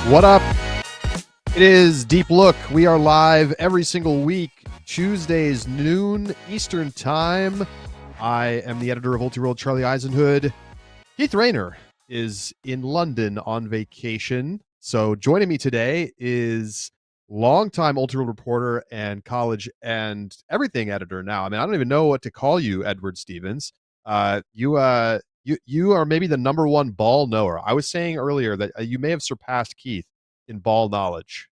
What up? It is Deep Look. We are live every single week, Tuesdays, noon Eastern Time. I am the editor of Ultiworld, Charlie Eisenhood. Keith Rayner is in London on vacation. So joining me today is longtime Ultiworld reporter and college and everything editor now. I mean, I don't even know what to call you, Edward Stevens. You are maybe the number one ball knower. I was saying earlier that you may have surpassed Keith in ball knowledge.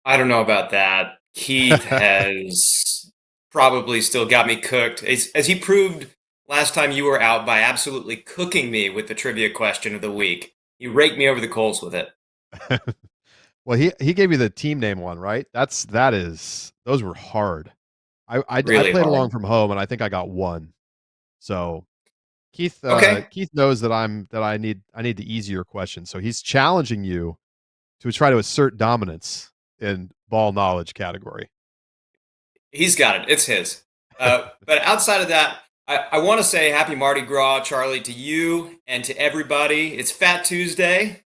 I don't know about that. Keith has probably still got me cooked, as he proved last time you were out by absolutely cooking me with the trivia question of the week. He raked me over the coals with it. Well, he gave you the team name one, right? Those were hard. I Really played hard. along from home, and I think I got one. So Keith Okay. Keith knows that I need the easier question. So he's challenging you to try to assert dominance in ball knowledge category. He's got it. It's his. But outside of that, I want to say happy Mardi Gras, Charlie, to you and to everybody. It's Fat Tuesday.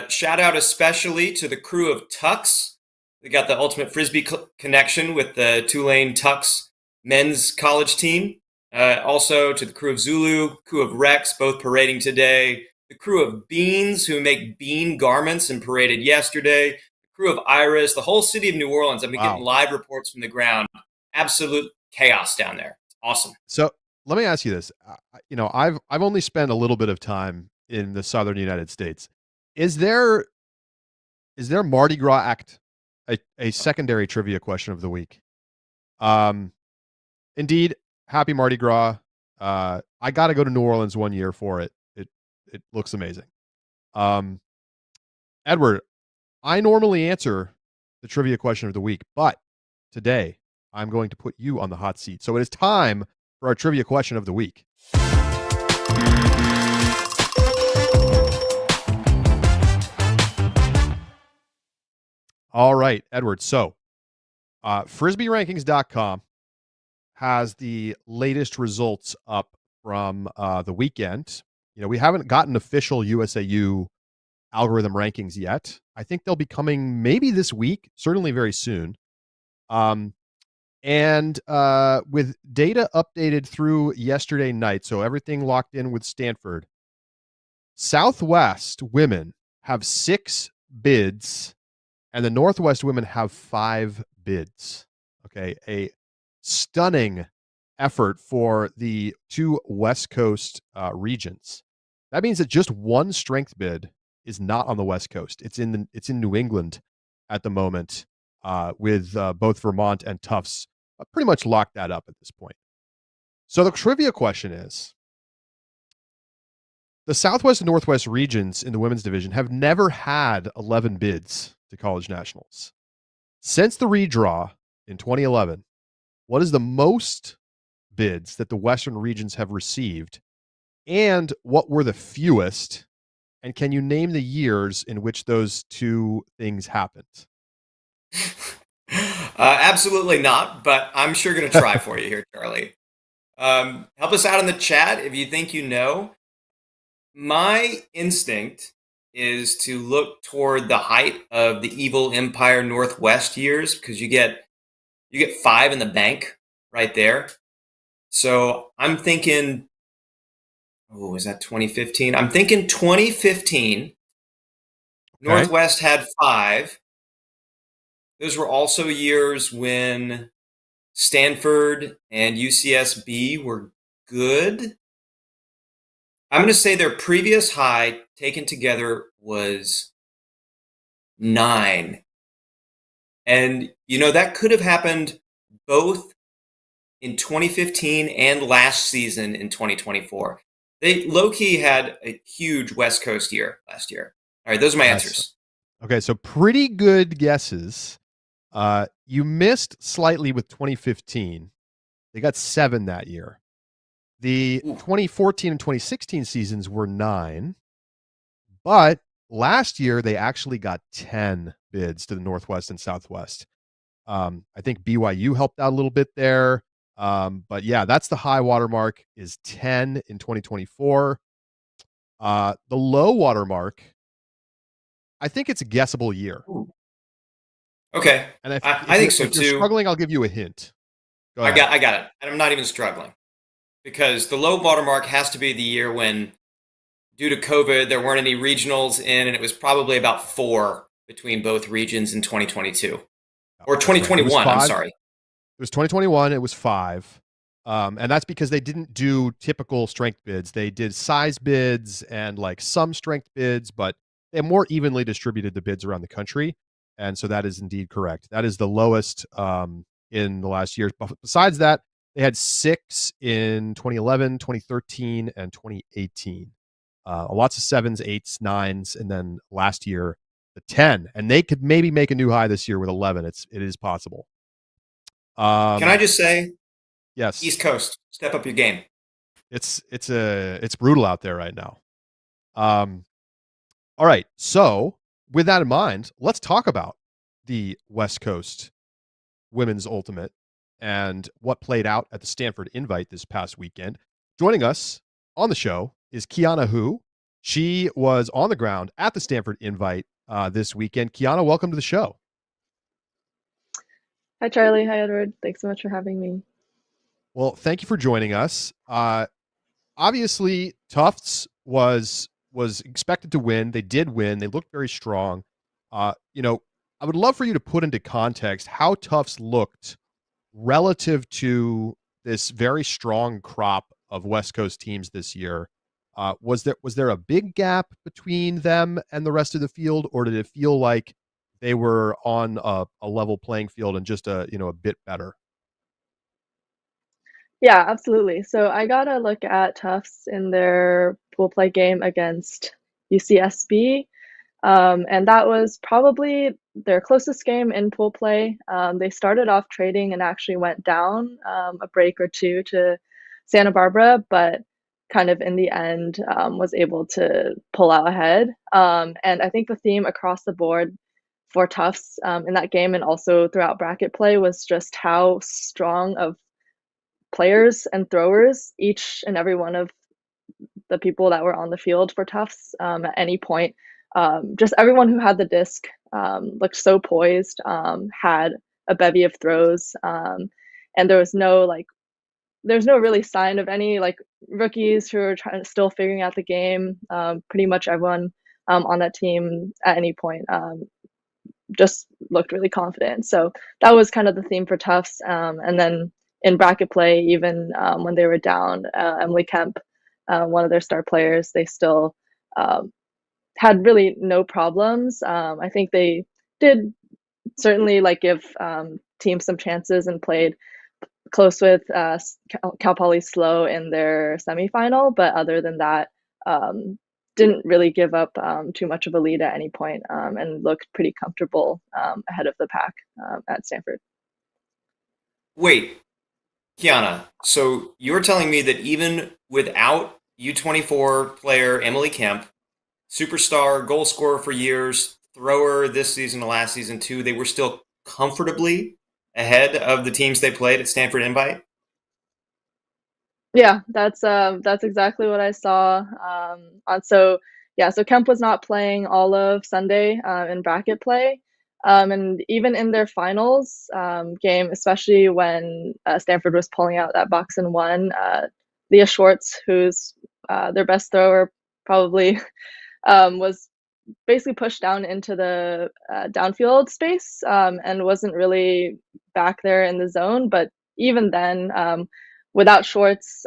Shout out especially to the crew of Tux. We got the ultimate Frisbee connection with the Tulane Tux men's college team. Also to the crew of Zulu, crew of Rex, both parading today. The crew of Beans, who make bean garments and paraded yesterday. The crew of Iris, the whole city of New Orleans. I've been getting live reports from the ground. Absolute chaos down there. Awesome. So let me ask you this. I've only spent a little bit of time in the southern United States. Is there Mardi Gras Act a secondary trivia question of the week? Indeed, happy Mardi Gras. I got to go to New Orleans one year for it. It looks amazing. Edward, I normally answer the trivia question of the week, but today I'm going to put you on the hot seat. So it is time for our trivia question of the week. All right, Edward. So FrisbeeRankings.com has the latest results up from the weekend. We haven't gotten official USAU algorithm rankings yet. I think they'll be coming maybe this week, certainly very soon. And with data updated through yesterday night, so everything locked in with Stanford, Southwest women have 6 bids, and the Northwest women have 5 bids. Okay, a stunning effort for the two West Coast regions. That means that just one strength bid is not on the West Coast. It's in New England at the moment, with both Vermont and Tufts pretty much locked that up at this point. So the trivia question is, the Southwest and Northwest regions in the women's division have never had 11 bids to college nationals. Since the redraw in 2011, what is the most bids that the Western regions have received, and what were the fewest? And can you name the years in which those two things happened? Absolutely not, but I'm sure going to try for you here, Charlie. Help us out in the chat if you think you know. My instinct is to look toward the height of the Evil Empire Northwest years, because you get 5 in the bank right there. So I'm thinking, is that 2015? I'm thinking 2015. Okay. Northwest had 5. Those were also years when Stanford and UCSB were good. I'm going to say their previous high taken together was 9. And, that could have happened both in 2015 and last season in 2024. They low-key had a huge West Coast year last year. All right, those are my answers. Okay, so pretty good guesses. You missed slightly with 2015. They got 7 that year. The 2014 and 2016 seasons were 9, but last year they actually got 10 bids to the Northwest and Southwest. I think BYU helped out a little bit there. But yeah, that's the high watermark is 10 in 2024. The low watermark I think it's a guessable year. Ooh. Okay. And I think so if you're too. struggling, I'll give you a hint. Go ahead. I got it. And I'm not even struggling because the low watermark has to be the year when, due to COVID, there weren't any regionals in, and it was probably about 4 between both regions in 2022 or That's right. It was 2021. I'm 5. sorry. It was 2021. It was 5. And that's because they didn't do typical strength bids. They did size bids and like some strength bids, but they more evenly distributed the bids around the country. And so that is indeed correct. That is the lowest in the last year. But besides that, they had 6 in 2011, 2013, and 2018. Lots of 7s, 8s, 9s, and then last year the 10. And they could maybe make a new high this year with 11. It is possible. Can I just say, Yes, East Coast, step up your game. it's brutal out there right now. All right. So with that in mind, let's talk about the West Coast Women's Ultimate and what played out at the Stanford Invite this past weekend. Joining us on the show is Kiana Hu. She was on the ground at the Stanford Invite this weekend. Kiana, welcome to the show. Hi, Charlie. Hi, Edward. Thanks so much for having me. Well, thank you for joining us. Obviously, Tufts was expected to win. They did win. They looked very strong. I would love for you to put into context how Tufts looked relative to this very strong crop of West Coast teams this year. Was there a big gap between them and the rest of the field, or did it feel like they were on a level playing field and just a bit better? Yeah, absolutely. So I got a look at Tufts in their pool play game against UCSB, and that was probably their closest game in pool play. They started off trading and actually went down a break or two to Santa Barbara, but kind of in the end was able to pull out ahead. And I think the theme across the board for Tufts in that game and also throughout bracket play was just how strong of players and throwers each and every one of the people that were on the field for Tufts at any point. Just everyone who had the disc looked so poised, had a bevy of throws, and there's no really sign of any like rookies who are still figuring out the game. Pretty much everyone on that team at any point just looked really confident. So that was kind of the theme for Tufts. And then in bracket play, even when they were down, Emily Kemp, one of their star players, they still had really no problems. I think they did certainly like give teams some chances and played close with Cal Poly Slow in their semifinal, but other than that, didn't really give up too much of a lead at any point, and looked pretty comfortable ahead of the pack at Stanford. Wait, Kiana, so you're telling me that even without U24 player Emily Kemp, superstar, goal scorer for years, thrower this season and last season too, they were still comfortably ahead of the teams they played at Stanford Invite? Yeah, that's exactly what I saw. So yeah, so Kemp was not playing all of Sunday in bracket play, and even in their finals game, especially when Stanford was pulling out that box and one, Leah Schwartz, who's their best thrower, probably was basically pushed down into the downfield space and wasn't really back there in the zone. But even then, without Schwartz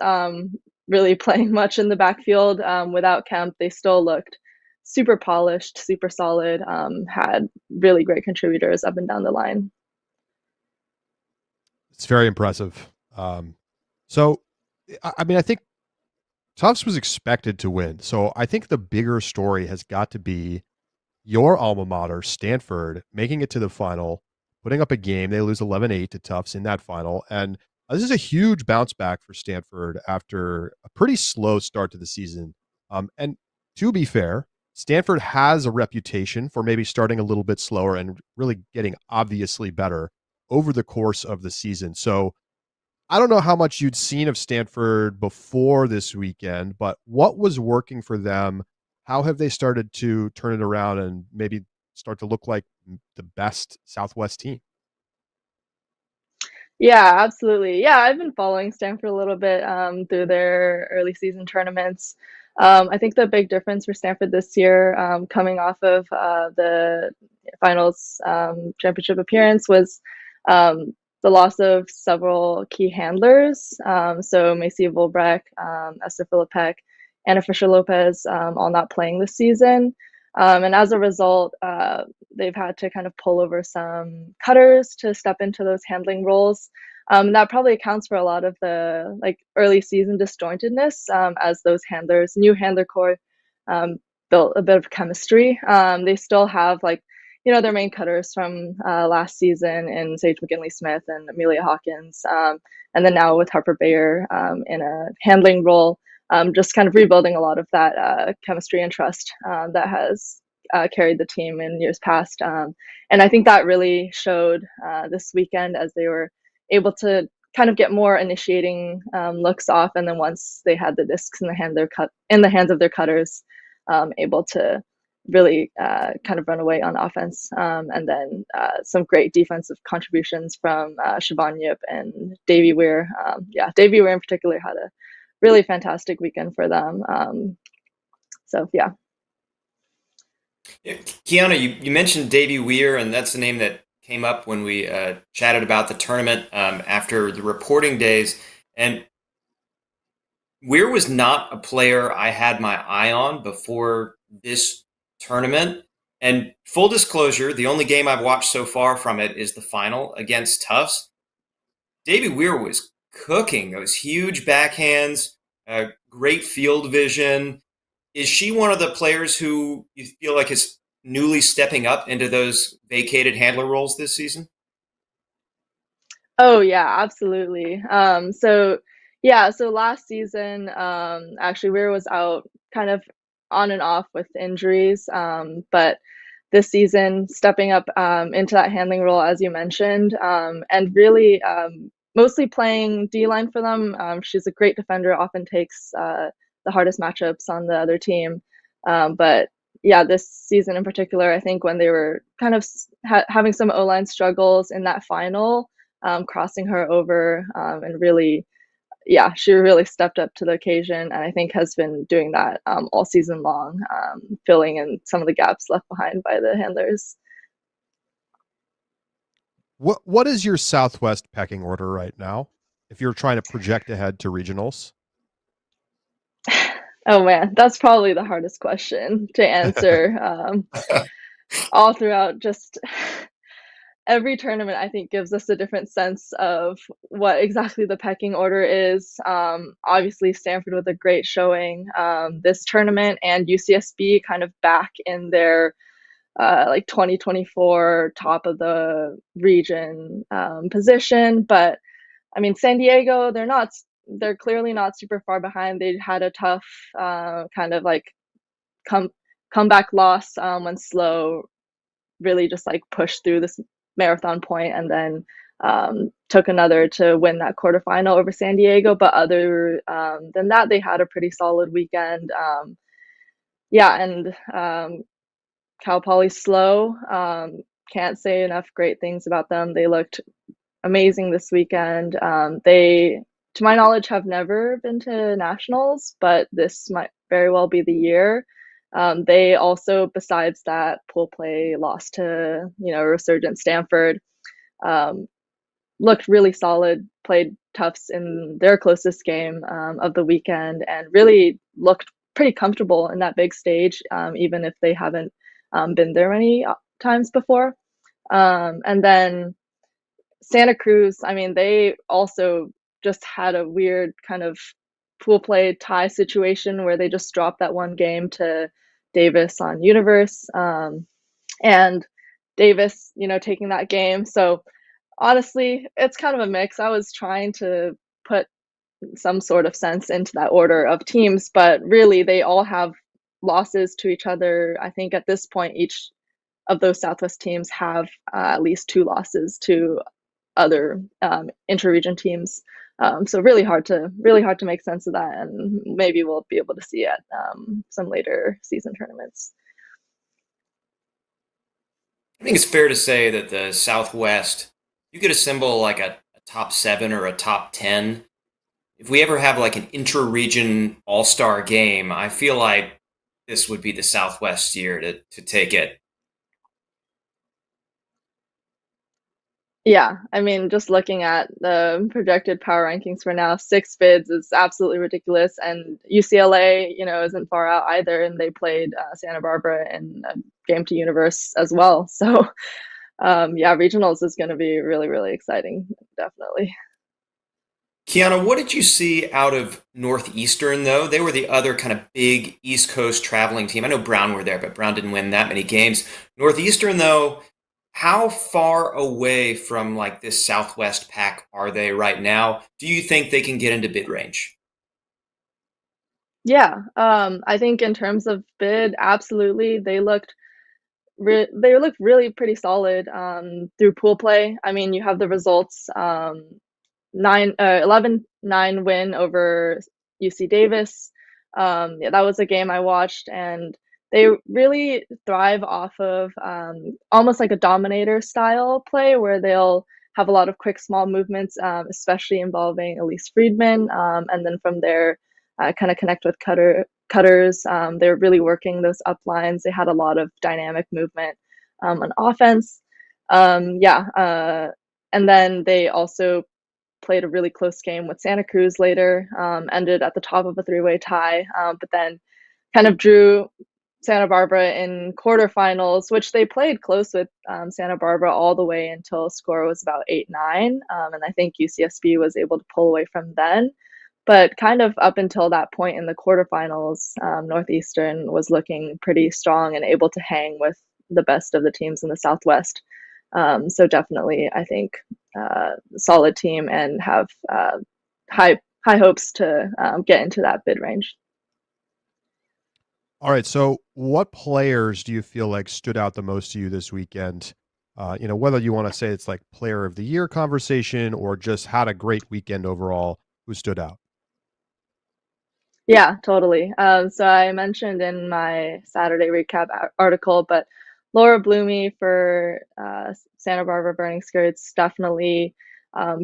really playing much in the backfield, without Kemp, they still looked super polished, super solid, had really great contributors up and down the line. It's very impressive. So, I mean, I think Tufts was expected to win. So I think the bigger story has got to be your alma mater, Stanford, making it to the final, putting up a game. They lose 11-8 to Tufts in that final. And this is a huge bounce back for Stanford after a pretty slow start to the season. And to be fair, Stanford has a reputation for maybe starting a little bit slower and really getting obviously better over the course of the season. So I don't know how much you'd seen of Stanford before this weekend, but what was working for them How have they started to turn it around and maybe start to look like the best Southwest team? Yeah, absolutely. Yeah, I've been following Stanford a little bit through their early season tournaments. I think the big difference for Stanford this year, coming off of the finals championship appearance, was the loss of several key handlers. So Macy Volbrecht, Esther Filipek, Anna Fisher Lopez, all not playing this season. And as a result, they've had to kind of pull over some cutters to step into those handling roles. That probably accounts for a lot of the like early season disjointedness, as those handlers, new handler core, um, built a bit of chemistry. They still have like, their main cutters from last season in Sage McGinley Smith and Amelia Hawkins, and then now with Harper Bayer in a handling role, just kind of rebuilding a lot of that chemistry and trust that has carried the team in years past. And I think that really showed this weekend as they were able to kind of get more initiating looks off, and then once they had the discs in the hands of their cutters, able to really kind of run away on offense. And then some great defensive contributions from Siobhan Yip and Davy Weir. Davy Weir in particular had a really fantastic weekend for them. So yeah. Yeah, Kiana, you mentioned Davy Weir, and that's the name that came up when we chatted about the tournament after the reporting days. And Weir was not a player I had my eye on before this tournament. And full disclosure, the only game I've watched so far from it is the final against Tufts. Davy Weir was cooking those huge backhands, great field vision. Is she one of the players who you feel like is newly stepping up into those vacated handler roles this season? Oh yeah, absolutely. So last season, actually Weir was out kind of on and off with injuries. But this season stepping up into that handling role as you mentioned, and really mostly playing D line for them. She's a great defender, often takes the hardest matchups on the other team. But yeah, this season in particular, I think when they were kind of having some O line struggles in that final, crossing her over, and really, yeah, she really stepped up to the occasion, and I think has been doing that all season long, filling in some of the gaps left behind by the handlers. What is your Southwest pecking order right now? If you're trying to project ahead to regionals. Oh man, that's probably the hardest question to answer. All throughout, just every tournament, I think, gives us a different sense of what exactly the pecking order is. Obviously, Stanford with a great showing this tournament, and UCSB kind of back in their like 2024 top of the region position. But I mean, San Diego, they're clearly not super far behind. They had a tough kind of like come comeback loss when Slow really just like pushed through this marathon point, and then took another to win that quarterfinal over San Diego. But other than that, they had a pretty solid weekend. Yeah, and Cal Poly Slow, can't say enough great things about them. They looked amazing this weekend. They, to my knowledge, have never been to nationals, but this might very well be the year. They also, besides that pool play loss to, resurgent Stanford, um, looked really solid, played Tufts in their closest game of the weekend, and really looked pretty comfortable in that big stage, even if they haven't been there many times before. And then Santa Cruz, I mean, they also just had a weird kind of pool play tie situation where they just dropped that one game to Davis on Universe. And Davis, taking that game. So honestly, it's kind of a mix. I was trying to put some sort of sense into that order of teams, but really they all have losses to each other. I think at this point, each of those Southwest teams have at least two losses to other interregion teams. So really hard to make sense of that, and maybe we'll be able to see at some later season tournaments. I think it's fair to say that the Southwest, you could assemble like a top 7 or a top 10. If we ever have like an intra-region all-star game, I feel like this would be the Southwest year to take it. Yeah, I mean, just looking at the projected power rankings for now, 6 bids is absolutely ridiculous, and UCLA, isn't far out either, and they played Santa Barbara in a game to universe as well. So, yeah, regionals is going to be really, really exciting, definitely. Kiana, what did you see out of Northeastern, though? They were the other kind of big East Coast traveling team. I know Brown were there, but Brown didn't win that many games. Northeastern, though, how far away from like this Southwest pack are they right now? Do you think they can get into bid range? Yeah, I think in terms of bid, absolutely, they looked really pretty solid through pool play. I mean, you have the results. 11-9 win over UC Davis. Yeah, that was a game I watched, and they really thrive off of almost like a dominator style play where they'll have a lot of quick, small movements, especially involving Elise Friedman, and then from there, kind of connect with cutters. They're really working those up lines. They had a lot of dynamic movement on offense. Yeah, and then they also played a really close game with Santa Cruz later, ended at the top of a 3-way tie, but then kind of drew Santa Barbara in quarterfinals, which they played close with Santa Barbara all the way until score was about 8-9, and I think UCSB was able to pull away from then. But kind of up until that point in the quarterfinals, Northeastern was looking pretty strong and able to hang with the best of the teams in the Southwest. So definitely, I think solid team and have high hopes to get into that bid range. All right. So, what players do you feel like stood out the most to you this weekend? Whether you want to say it's like player of the year conversation or just had a great weekend overall, who stood out? Yeah, totally. So I mentioned in my Saturday recap article, but Laura Bloomy for Santa Barbara Burning Skirts definitely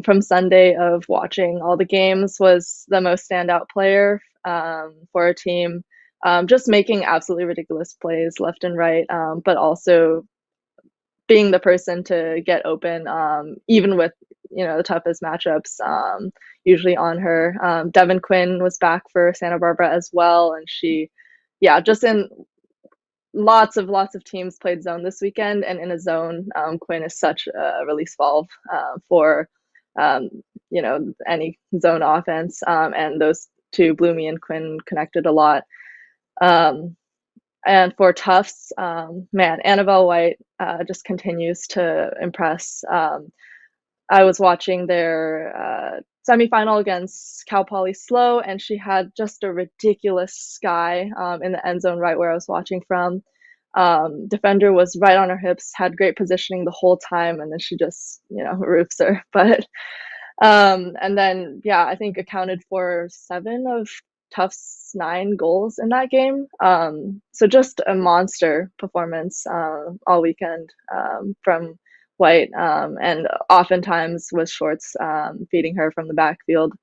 from Sunday of watching all the games was the most standout player for a team. Just making absolutely ridiculous plays left and right, but also being the person to get open, even with the toughest matchups, usually on her. Devin Quinn was back for Santa Barbara as well, and she, yeah, just in lots of teams played zone this weekend, and in a zone, Quinn is such a release valve for um, any zone offense, and those two, Bloomy and Quinn, connected a lot. Um, and for Tufts, man, Annabelle White just continues to impress. I was watching their semifinal against Cal Poly Slow, and she had just a ridiculous sky in the end zone right where I was watching from. Defender was right on her hips, had great positioning the whole time, and then she just, roofs her. But and then, yeah, I think accounted for 7 of Tufts' 9 goals in that game. So just a monster performance all weekend from White, and oftentimes with Shorts feeding her from the backfield.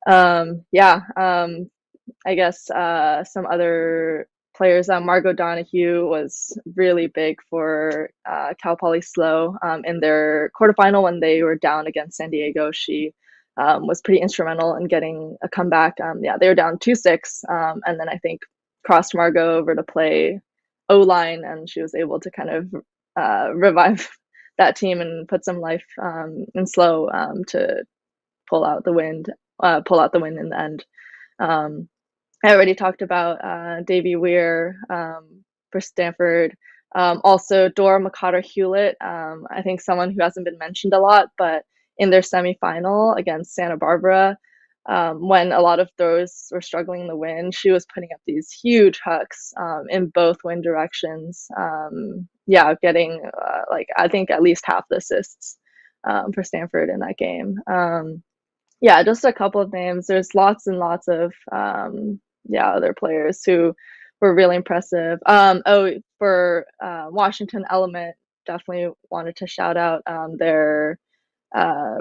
Yeah, I guess some other players. Margot Donahue was really big for Cal Poly Slow in their quarterfinal when they were down against San Diego. She was pretty instrumental in getting a comeback. Yeah, they were down 2-6, and then I think crossed Margot over to play O-line, and she was able to kind of revive that team and put some life in Slow to pull out the win in the end. Um, I already talked about Davy Weir for Stanford. Also, Dora McCotter-Hewlett, I think someone who hasn't been mentioned a lot, but in their semifinal against Santa Barbara, when a lot of throws were struggling in the wind, she was putting up these huge hucks in both wind directions. Yeah, getting I think at least half the assists for Stanford in that game. Yeah, just a couple of names. There's lots and lots of other players who were really impressive. For Washington Element, definitely wanted to shout out their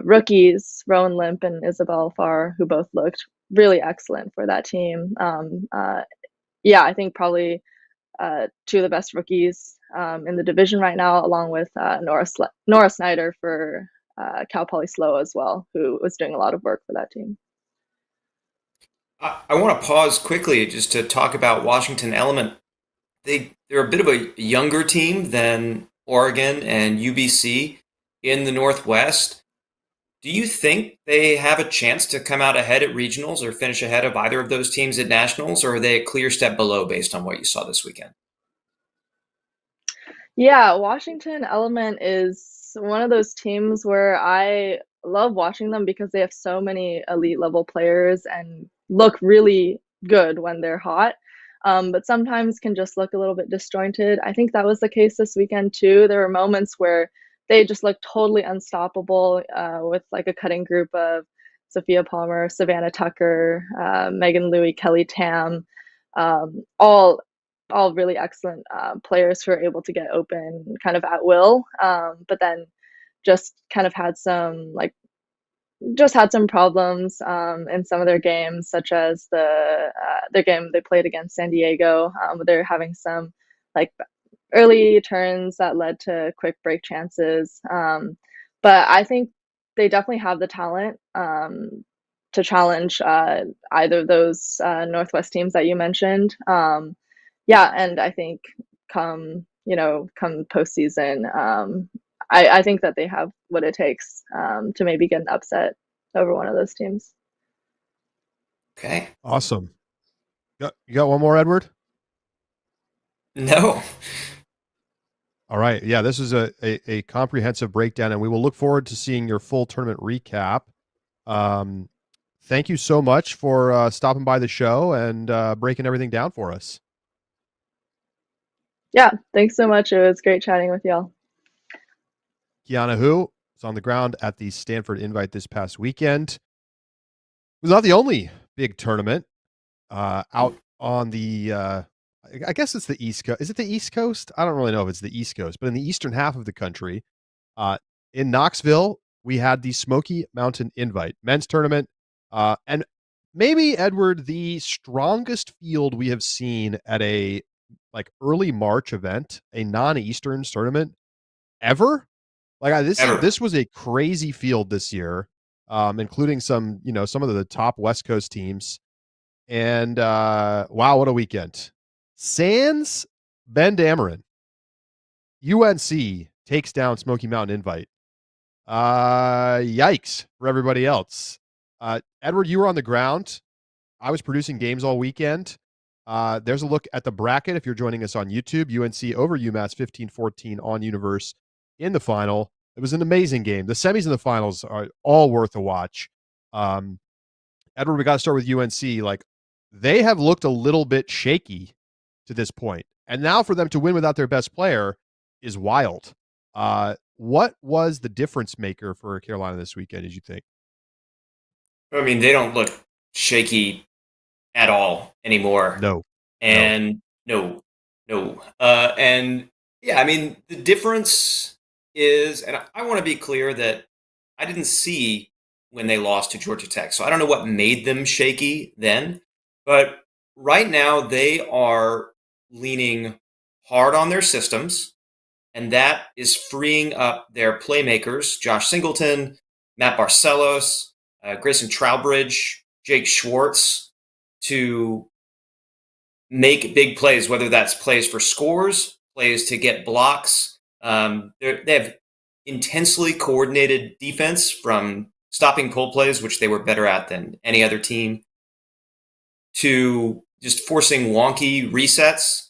rookies, Rowan Limp and Isabel Farr, who both looked really excellent for that team. I think probably two of the best rookies in the division right now, along with Nora Snyder for Cal Poly Slow as well, who was doing a lot of work for that team. I want to pause quickly just to talk about Washington Element. They're a bit of a younger team than Oregon and UBC in the Northwest. Do you think they have a chance to come out ahead at regionals or finish ahead of either of those teams at nationals, or are they a clear step below based on what you saw this weekend? Yeah, Washington Element is one of those teams where I love watching them because they have so many elite level players and look really good when they're hot. But sometimes can just look a little bit disjointed. I think that was the case this weekend too. There were moments where they just looked totally unstoppable with like a cutting group of Sophia Palmer, Savannah Tucker, Megan Louie, Kelly Tam, all really excellent players who are able to get open kind of at will. But then just kind of had some problems in some of their games, such as their game they played against San Diego. They're having some like early turns that led to quick break chances. But I think they definitely have the talent to challenge either of those Northwest teams that you mentioned. And I think come postseason, I think that they have what it takes to maybe get an upset over one of those teams. Okay. Awesome. You got one more, Edward? No. All right. Yeah, this is a comprehensive breakdown, and we will look forward to seeing your full tournament recap. Thank you so much for stopping by the show and breaking everything down for us. Yeah, thanks so much. It was great chatting with y'all. Kiana Hu was on the ground at the Stanford Invite this past weekend. It was not the only big tournament out on the I guess it's the East Coast. Is it the East Coast? I don't really know if it's the East Coast, but in the eastern half of the country, in Knoxville, we had the Smoky Mountain Invite men's tournament. And maybe, Edward, the strongest field we have seen at a early March event, a non-Eastern tournament ever. This was a crazy field this year, including some of the top West Coast teams. And wow, what a weekend. Sans Ben Dameron. UNC takes down Smoky Mountain Invite. Yikes for everybody else. Edward, you were on the ground. I was producing games all weekend. There's a look at the bracket if you're joining us on YouTube. UNC over UMass 15-14 on Universe in the final. It was an amazing game. The semis and the finals are all worth a watch. Edward, we got to start with UNC. They have looked a little bit shaky to this point. And now for them to win without their best player is wild. What was the difference maker for Carolina this weekend, did you think? I mean, they don't look shaky at all anymore. No. And no. And yeah, I mean, the difference is, and I want to be clear that I didn't see when they lost to Georgia Tech. So I don't know what made them shaky then. But right now, they are leaning hard on their systems, and that is freeing up their playmakers, Josh Singleton, Matt Barcelos, Grayson Trowbridge, Jake Schwartz, to make big plays, whether that's plays for scores, plays to get blocks. They have intensely coordinated defense, from stopping pull plays, which they were better at than any other team, to just forcing wonky resets.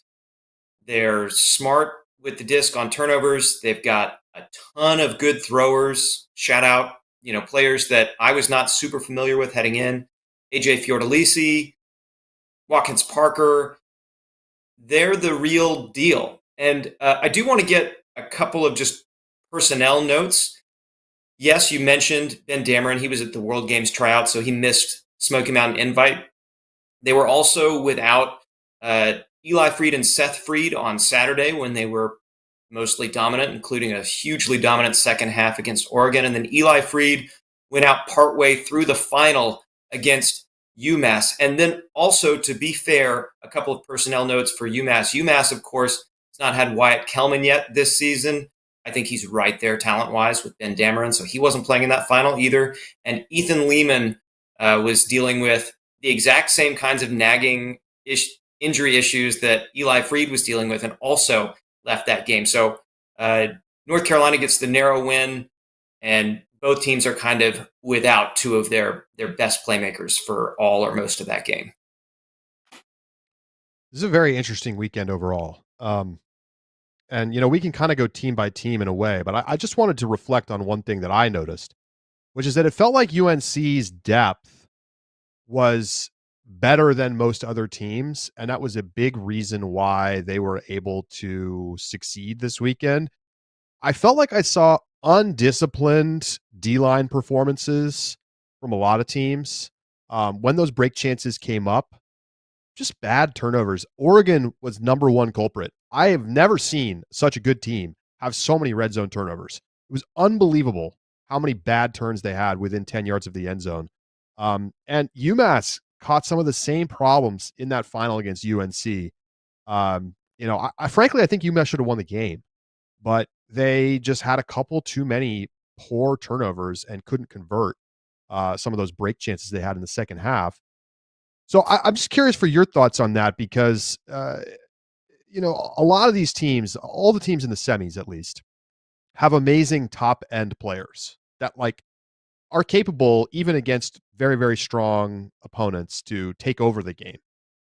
They're smart with the disc on turnovers. They've got a ton of good throwers. Shout out, players that I was not super familiar with heading in. AJ Fiordalisi, Watkins Parker. They're the real deal. And I do want to get a couple of just personnel notes. Yes, you mentioned Ben Dameron. He was at the World Games Tryouts, so he missed Smoky Mountain Invite. They were also without Eli Freed and Seth Freed on Saturday when they were mostly dominant, including a hugely dominant second half against Oregon. And then Eli Freed went out partway through the final against UMass. And then also, to be fair, a couple of personnel notes for UMass. UMass, of course, has not had Wyatt Kellman yet this season. I think he's right there talent-wise with Ben Dameron, so he wasn't playing in that final either. And Ethan Lehman was dealing with the exact same kinds of nagging injury issues that Eli Freed was dealing with, and also left that game. So North Carolina gets the narrow win, and both teams are kind of without two of their best playmakers for all or most of that game. This is a very interesting weekend overall. And, we can kind of go team by team in a way, but I just wanted to reflect on one thing that I noticed, which is that it felt like UNC's depth was better than most other teams. And that was a big reason why they were able to succeed this weekend. I felt like I saw undisciplined D-line performances from a lot of teams. When those break chances came up, just bad turnovers. Oregon was number one culprit. I have never seen such a good team have so many red zone turnovers. It was unbelievable how many bad turns they had within 10 yards of the end zone. And UMass caught some of the same problems in that final against UNC. Frankly, I think UMass should have won the game, but they just had a couple too many poor turnovers and couldn't convert some of those break chances they had in the second half. So I'm just curious for your thoughts on that because, a lot of these teams, all the teams in the semis at least, have amazing top end players that are capable, even against very, very strong opponents, to take over the game.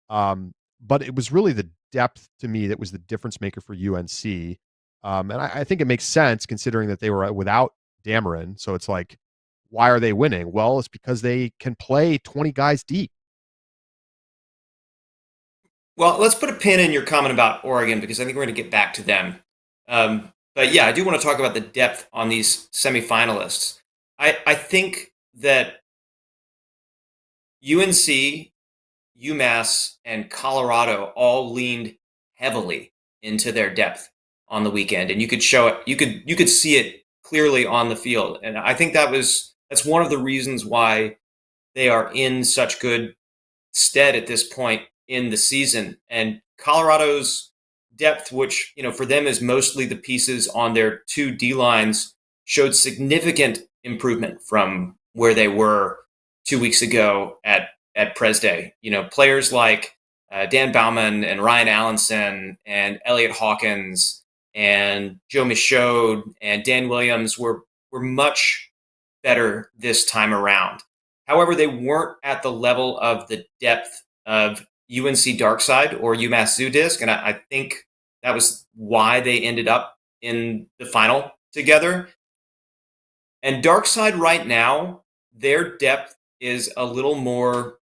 But it was really the depth to me that was the difference maker for UNC. And I think it makes sense considering that they were without Dameron. So it's like, why are they winning? Well, it's because they can play 20 guys deep. Well, let's put a pin in your comment about Oregon because I think we're going to get back to them. But yeah, I do want to talk about the depth on these semifinalists. I think that UNC, UMass, and Colorado all leaned heavily into their depth on the weekend, and you could show it. You could see it clearly on the field, and I think that's one of the reasons why they are in such good stead at this point in the season. And Colorado's depth, which for them is mostly the pieces on their two D lines, showed significant improvement from where they were 2 weeks ago at Pres Day. Players like Dan Bauman and Ryan Allenson and Elliot Hawkins and Joe Michaud and Dan Williams were much better this time around. However, they weren't at the level of the depth of UNC Darkside or UMass Zoodisk, and I think that was why they ended up in the final together. And Darkside right now, their depth is a little more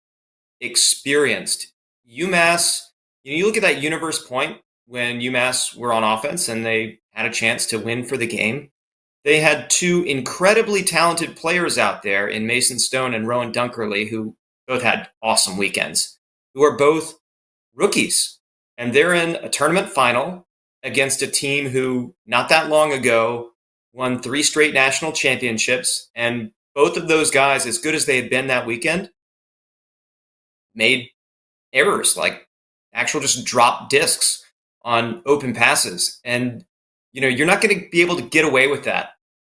experienced. UMass, you look at that universe point when UMass were on offense and they had a chance to win for the game. They had two incredibly talented players out there in Mason Stone and Rowan Dunkerley, who both had awesome weekends, who are both rookies. And they're in a tournament final against a team who, not that long ago, won 3 straight national championships. And both of those guys, as good as they had been that weekend, made errors, like actual just drop discs on open passes. And you're not going to be able to get away with that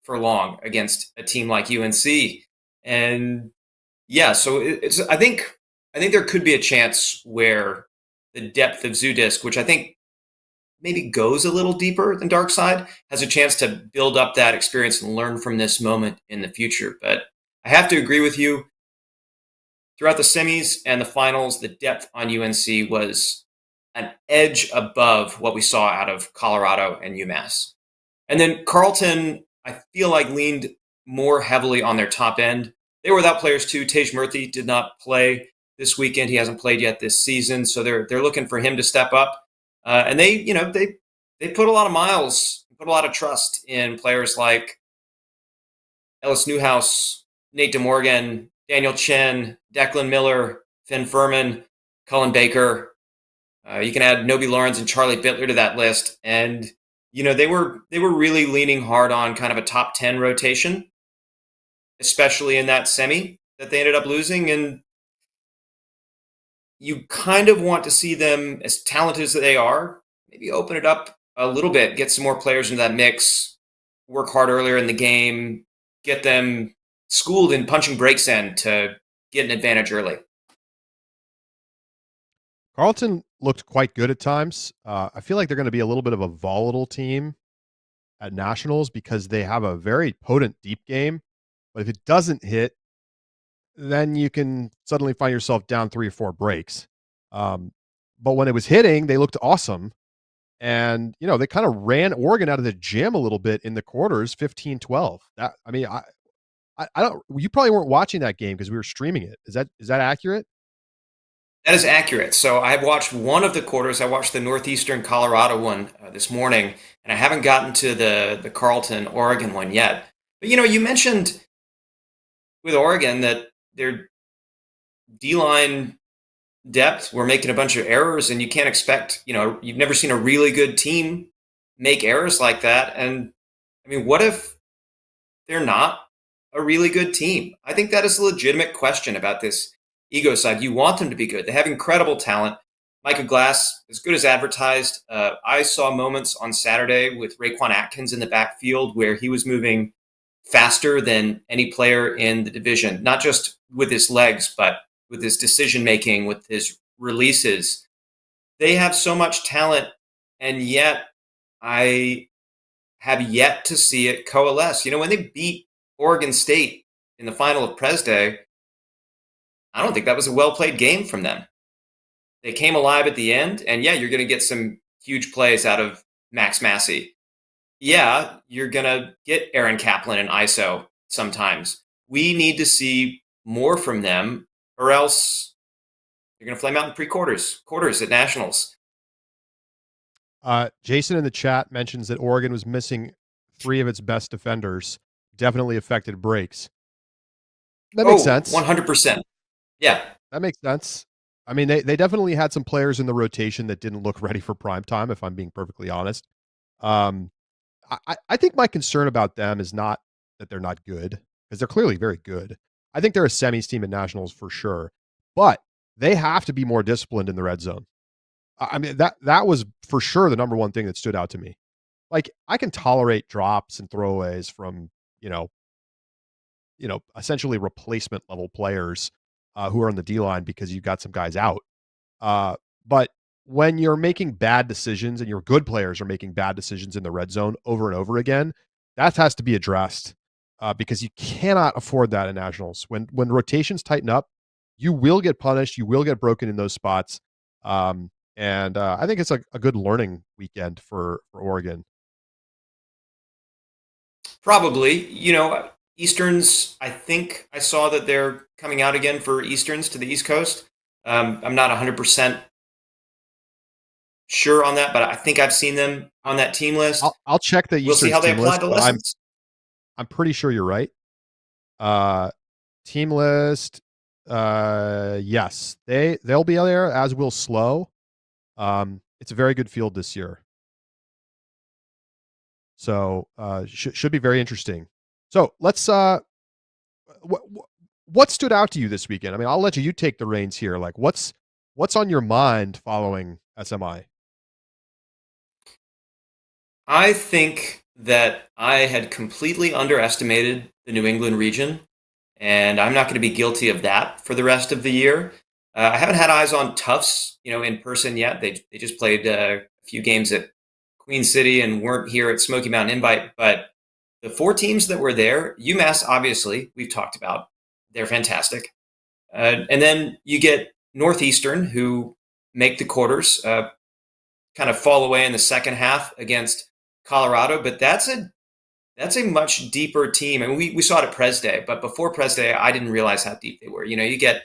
for long against a team like UNC. And yeah, so I think there could be a chance where the depth of Zoodisk, which I think maybe goes a little deeper than Darkside, has a chance to build up that experience and learn from this moment in the future. But I have to agree with you. Throughout the semis and the finals, the depth on UNC was an edge above what we saw out of Colorado and UMass. And then Carleton, I feel like, leaned more heavily on their top end. They were without players too. Tej Murthy did not play this weekend. He hasn't played yet this season, so they're looking for him to step up. And they put a lot of miles, put a lot of trust in players like Ellis Newhouse, Nate DeMorgan, Daniel Chen, Declan Miller, Finn Furman, Cullen Baker. You can add Nobi Lawrence and Charlie Bittler to that list, and they were really leaning hard on kind of a top 10 rotation, especially in that semi that they ended up losing. And you kind of want to see them, as talented as they are, maybe open it up a little bit, get some more players into that mix, work hard earlier in the game, get them schooled in punching breaks in to get an advantage early. Carlton looked quite good at times. I feel like they're going to be a little bit of a volatile team at Nationals because they have a very potent deep game. But if it doesn't hit, then you can suddenly find yourself down 3 or 4 breaks. But when it was hitting, they looked awesome. And, they kind of ran Oregon out of the gym a little bit in the quarters, 15-12. I don't, you probably weren't watching that game because we were streaming it. Is that accurate? That is accurate. So I watched one of the quarters. I watched the Northeastern Colorado one this morning, and I haven't gotten to the Carleton Oregon one yet. But you mentioned with Oregon that their D-line depth were making a bunch of errors, and you can't expect, you've never seen a really good team make errors like that. And I mean, what if they're not a really good team? I think that is a legitimate question about this ego side. You want them to be good. They have incredible talent. Micah Glass, as good as advertised. I saw moments on Saturday with Raquan Atkins in the backfield where he was moving faster than any player in the division, not just with his legs, but with his decision-making, with his releases. They have so much talent, and yet I have yet to see it coalesce. When they beat Oregon State in the final of Pres Day, I don't think that was a well-played game from them. They came alive at the end, and yeah, you're going to get some huge plays out of Max Massey. Yeah, you're going to get Aaron Kaplan and ISO sometimes. We need to see more from them, or else they're going to flame out in quarters at Nationals. Jason in the chat mentions that Oregon was missing 3 of its best defenders. Definitely affected breaks. That makes sense. 100%. Yeah. That makes sense. I mean, they definitely had some players in the rotation that didn't look ready for prime time, if I'm being perfectly honest. I think my concern about them is not that they're not good, because they're clearly very good. I think they're a semis team at Nationals for sure, but they have to be more disciplined in the red zone. I mean, that was for sure the number one thing that stood out to me. Like, I can tolerate drops and throwaways from, essentially replacement level players who are on the D-line because you got some guys out. But when you're making bad decisions and your good players are making bad decisions in the red zone over and over again, that has to be addressed because you cannot afford that in Nationals. When rotations tighten up, you will get punished. You will get broken in those spots. And I think it's a good learning weekend for Oregon. Probably. Easterns, I think I saw that they're coming out again for Easterns to the East Coast. I'm not 100% sure on that, but I think I've seen them on that team list. I'll check the Easterns. We'll see how they apply list, the lessons. I'm pretty sure you're right. Team list. Yes, they'll be there, as will Slow. It's a very good field this year. So should be very interesting. So let's what stood out to you this weekend? I mean, I'll let you take the reins here. Like, what's on your mind following SMI? I think that I had completely underestimated the New England region, and I'm not going to be guilty of that for the rest of the year. I haven't had eyes on Tufts, in person yet. They just played a few games at Queen City and weren't here at Smoky Mountain Invite. But the 4 teams that were there, UMass, obviously, we've talked about. They're fantastic. And then you get Northeastern, who make the quarters, kind of fall away in the second half against Colorado. But that's a much deeper team. I mean, we saw it at Pres Day, but before Pres Day, I didn't realize how deep they were. You get,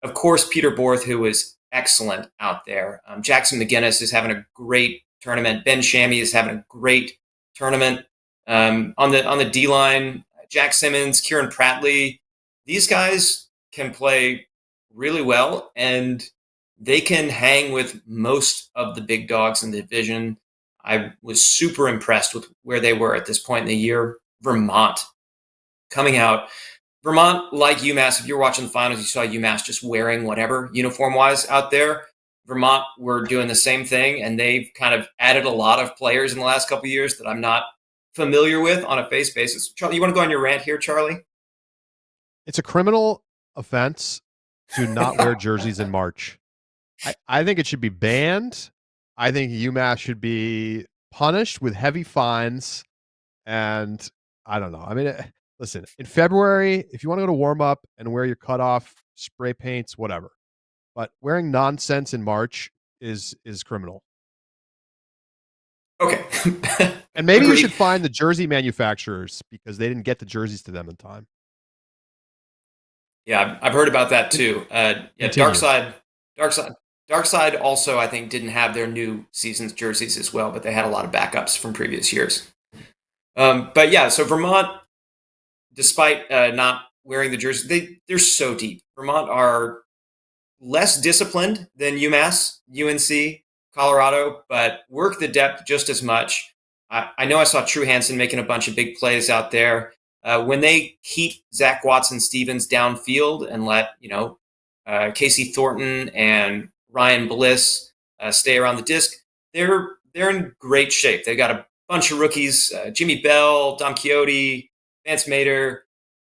of course, Peter Borth, who was excellent out there. Jackson McGinnis is having a great tournament. Ben Shammy is having a great tournament. On the D line, Jack Simmons, Kieran Prattley. These guys can play really well, and they can hang with most of the big dogs in the division. I was super impressed with where they were at this point in the year. Vermont coming out. Vermont, like UMass, if you're watching the finals, you saw UMass just wearing whatever uniform-wise out there. Vermont were doing the same thing, and they've kind of added a lot of players in the last couple of years that I'm not familiar with on a face basis. Charlie, you want to go on your rant here, Charlie? It's a criminal offense to not wear jerseys in March. I think it should be banned. I think UMass should be punished with heavy fines. And I don't know. I mean, listen, in February, if you want to go to warm up and wear your cutoff spray paints, whatever. But wearing nonsense in March is criminal. Okay. And maybe Agreed. you should find the jersey manufacturers because they didn't get the jerseys to them in time. Yeah, I've heard about that too. Yeah, Dark Side also, I think, didn't have their new season's jerseys as well, but they had a lot of backups from previous years. But yeah, so Vermont, despite not wearing the jerseys, they're so deep. Vermont are less disciplined than UMass, UNC, Colorado, but work the depth just as much. I know I saw True Hansen making a bunch of big plays out there. When they keep Zach Watson-Stevens downfield and let Casey Thornton and Ryan Bliss stay around the disc, they're in great shape. They got a bunch of rookies: Jimmy Bell, Dom Quixote, Vance Mater,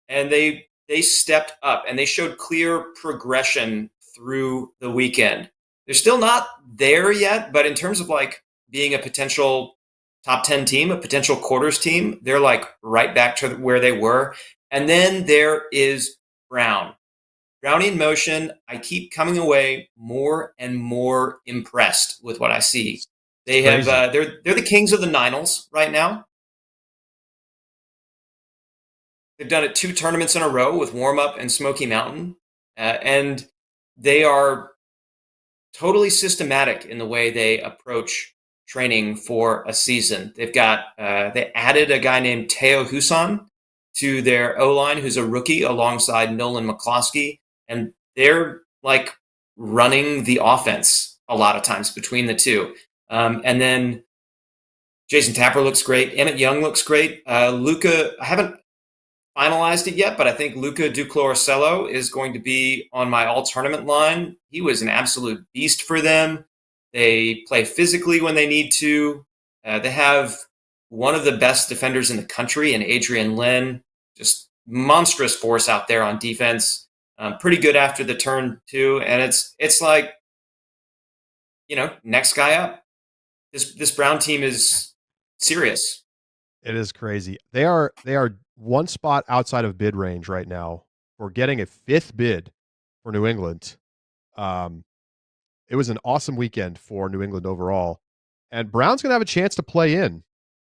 and they stepped up and they showed clear progression through the weekend. They're still not there yet, but in terms of like being a potential top 10 team, a potential quarters team, they're like right back to where they were. And then there is Brown. Brownie in motion. I keep coming away more and more impressed with what I see. They have they're the kings of the Ninals right now. They've done it 2 tournaments in a row with warm up and Smoky Mountain, and they are totally systematic in the way they approach training for a season. They've got they added a guy named Teo Huson to their O-line, who's a rookie alongside Nolan McCloskey, and they're like running the offense a lot of times between the two. And then Jason Tapper looks great. Emmett Young looks great. Luca, I haven't finalized it yet, but I think Luca Ducloricello is going to be on my all-tournament line. He was an absolute beast for them. They play physically when they need to. They have one of the best defenders in the country in Adrian Lynn, just monstrous force out there on defense. Pretty good after the turn too, and it's like, next guy up. This Brown team is serious. It is crazy. They are one spot outside of bid range right now for getting a 5th bid for New England. It was an awesome weekend for New England overall, and Brown's going to have a chance to play in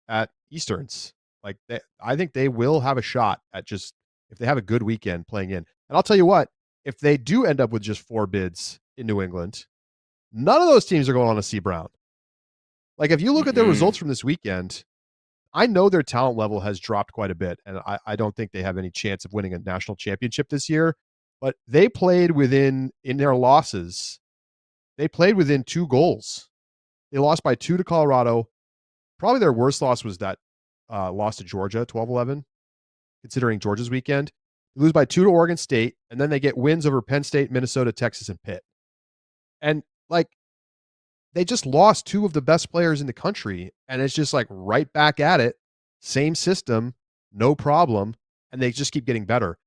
at Easterns. Like I think they will have a shot at just if they have a good weekend playing in. And I'll tell you what, if they do end up with just 4 bids in New England, none of those teams are going on to see Brown. Like if you look at their results from this weekend, I know their talent level has dropped quite a bit, and I don't think they have any chance of winning a national championship this year. But they played in their losses, they played within 2 goals. They lost by 2 to Colorado. Probably their worst loss was that loss to Georgia, 12-11, considering Georgia's weekend. They lose by 2 to Oregon State, and then they get wins over Penn State, Minnesota, Texas, and Pitt. And like, they just lost 2 of the best players in the country, and it's just like right back at it. Same system, no problem, and they just keep getting better.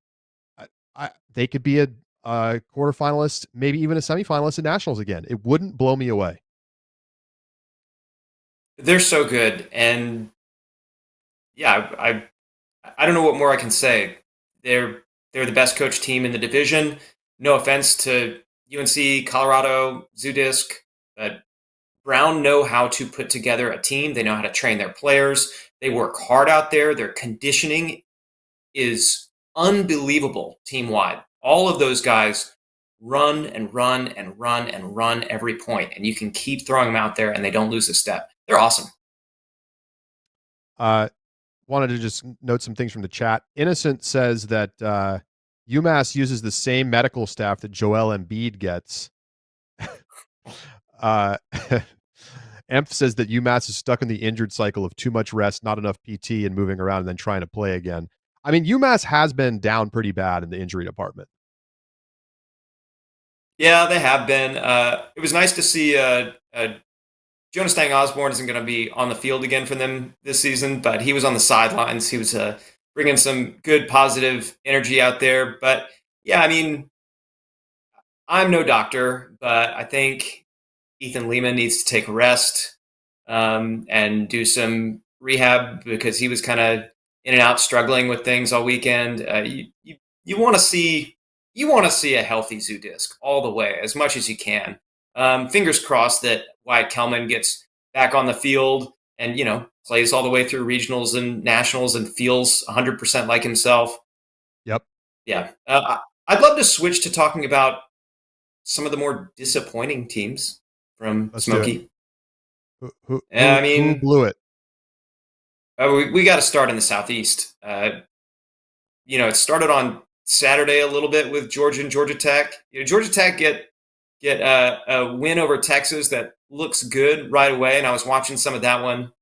They could be a quarterfinalist, maybe even a semifinalist in nationals again. It wouldn't blow me away. They're so good, and yeah, I don't know what more I can say. They're the best coach team in the division. No offense to UNC, Colorado, Zudisk, but Brown know how to put together a team. They know how to train their players. They work hard out there. Their conditioning is unbelievable team-wide. All of those guys run and run and run and run every point, and you can keep throwing them out there, and they don't lose a step. They're awesome. wanted to just note some things from the chat. Innocent says that UMass uses the same medical staff that Joel Embiid gets. Emph says that UMass is stuck in the injured cycle of too much rest, not enough PT, and moving around and then trying to play again. I mean, UMass has been down pretty bad in the injury department. Yeah, they have been. It was nice to see Jonas Dang Osborne isn't going to be on the field again for them this season, but he was on the sidelines. He was bringing some good, positive energy out there. But yeah, I mean, I'm no doctor, but I think Ethan Lehman needs to take a rest and do some rehab because he was kind of in and out, struggling with things all weekend. You want to see a healthy Zoo Disc all the way as much as you can. Fingers crossed that Wyatt Kelman gets back on the field and plays all the way through regionals and nationals and feels 100% like himself. Yep. Yeah. I'd love to switch to talking about some of the more disappointing teams from Smoky. Who blew it? We got to start in the Southeast. It started on Saturday a little bit with Georgia and Georgia Tech. Georgia Tech get a win over Texas that looks good right away, and I was watching some of that one.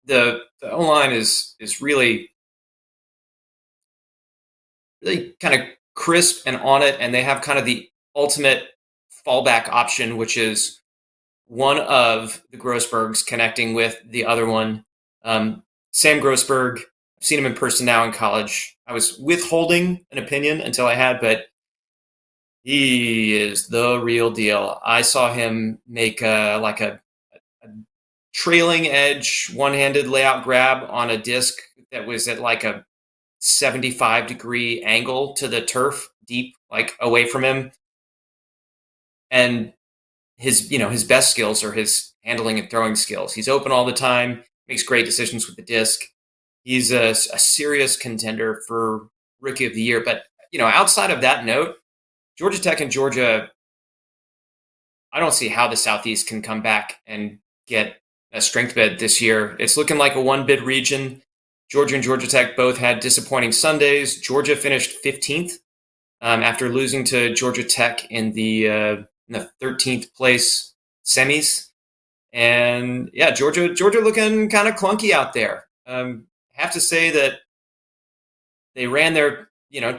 The O-line is really kind of crisp and on it, and they have kind of the ultimate fallback option, which is one of the Grossbergs connecting with the other one. Sam Grossberg, I've seen him in person now in college. I was withholding an opinion until I had, but he is the real deal. I saw him make a trailing edge one-handed layout grab on a disc that was at like a 75-degree angle to the turf, deep, like away from him. And his best skills are his handling and throwing skills. He's open all the time, makes great decisions with the disc. He's a serious contender for Rookie of the Year. But, outside of that note, Georgia Tech and Georgia, I don't see how the Southeast can come back and get a strength bid this year. It's looking like a one-bid region. Georgia and Georgia Tech both had disappointing Sundays. Georgia finished 15th after losing to Georgia Tech in the 13th place semis. And yeah, Georgia looking kind of clunky out there. Have to say that they ran their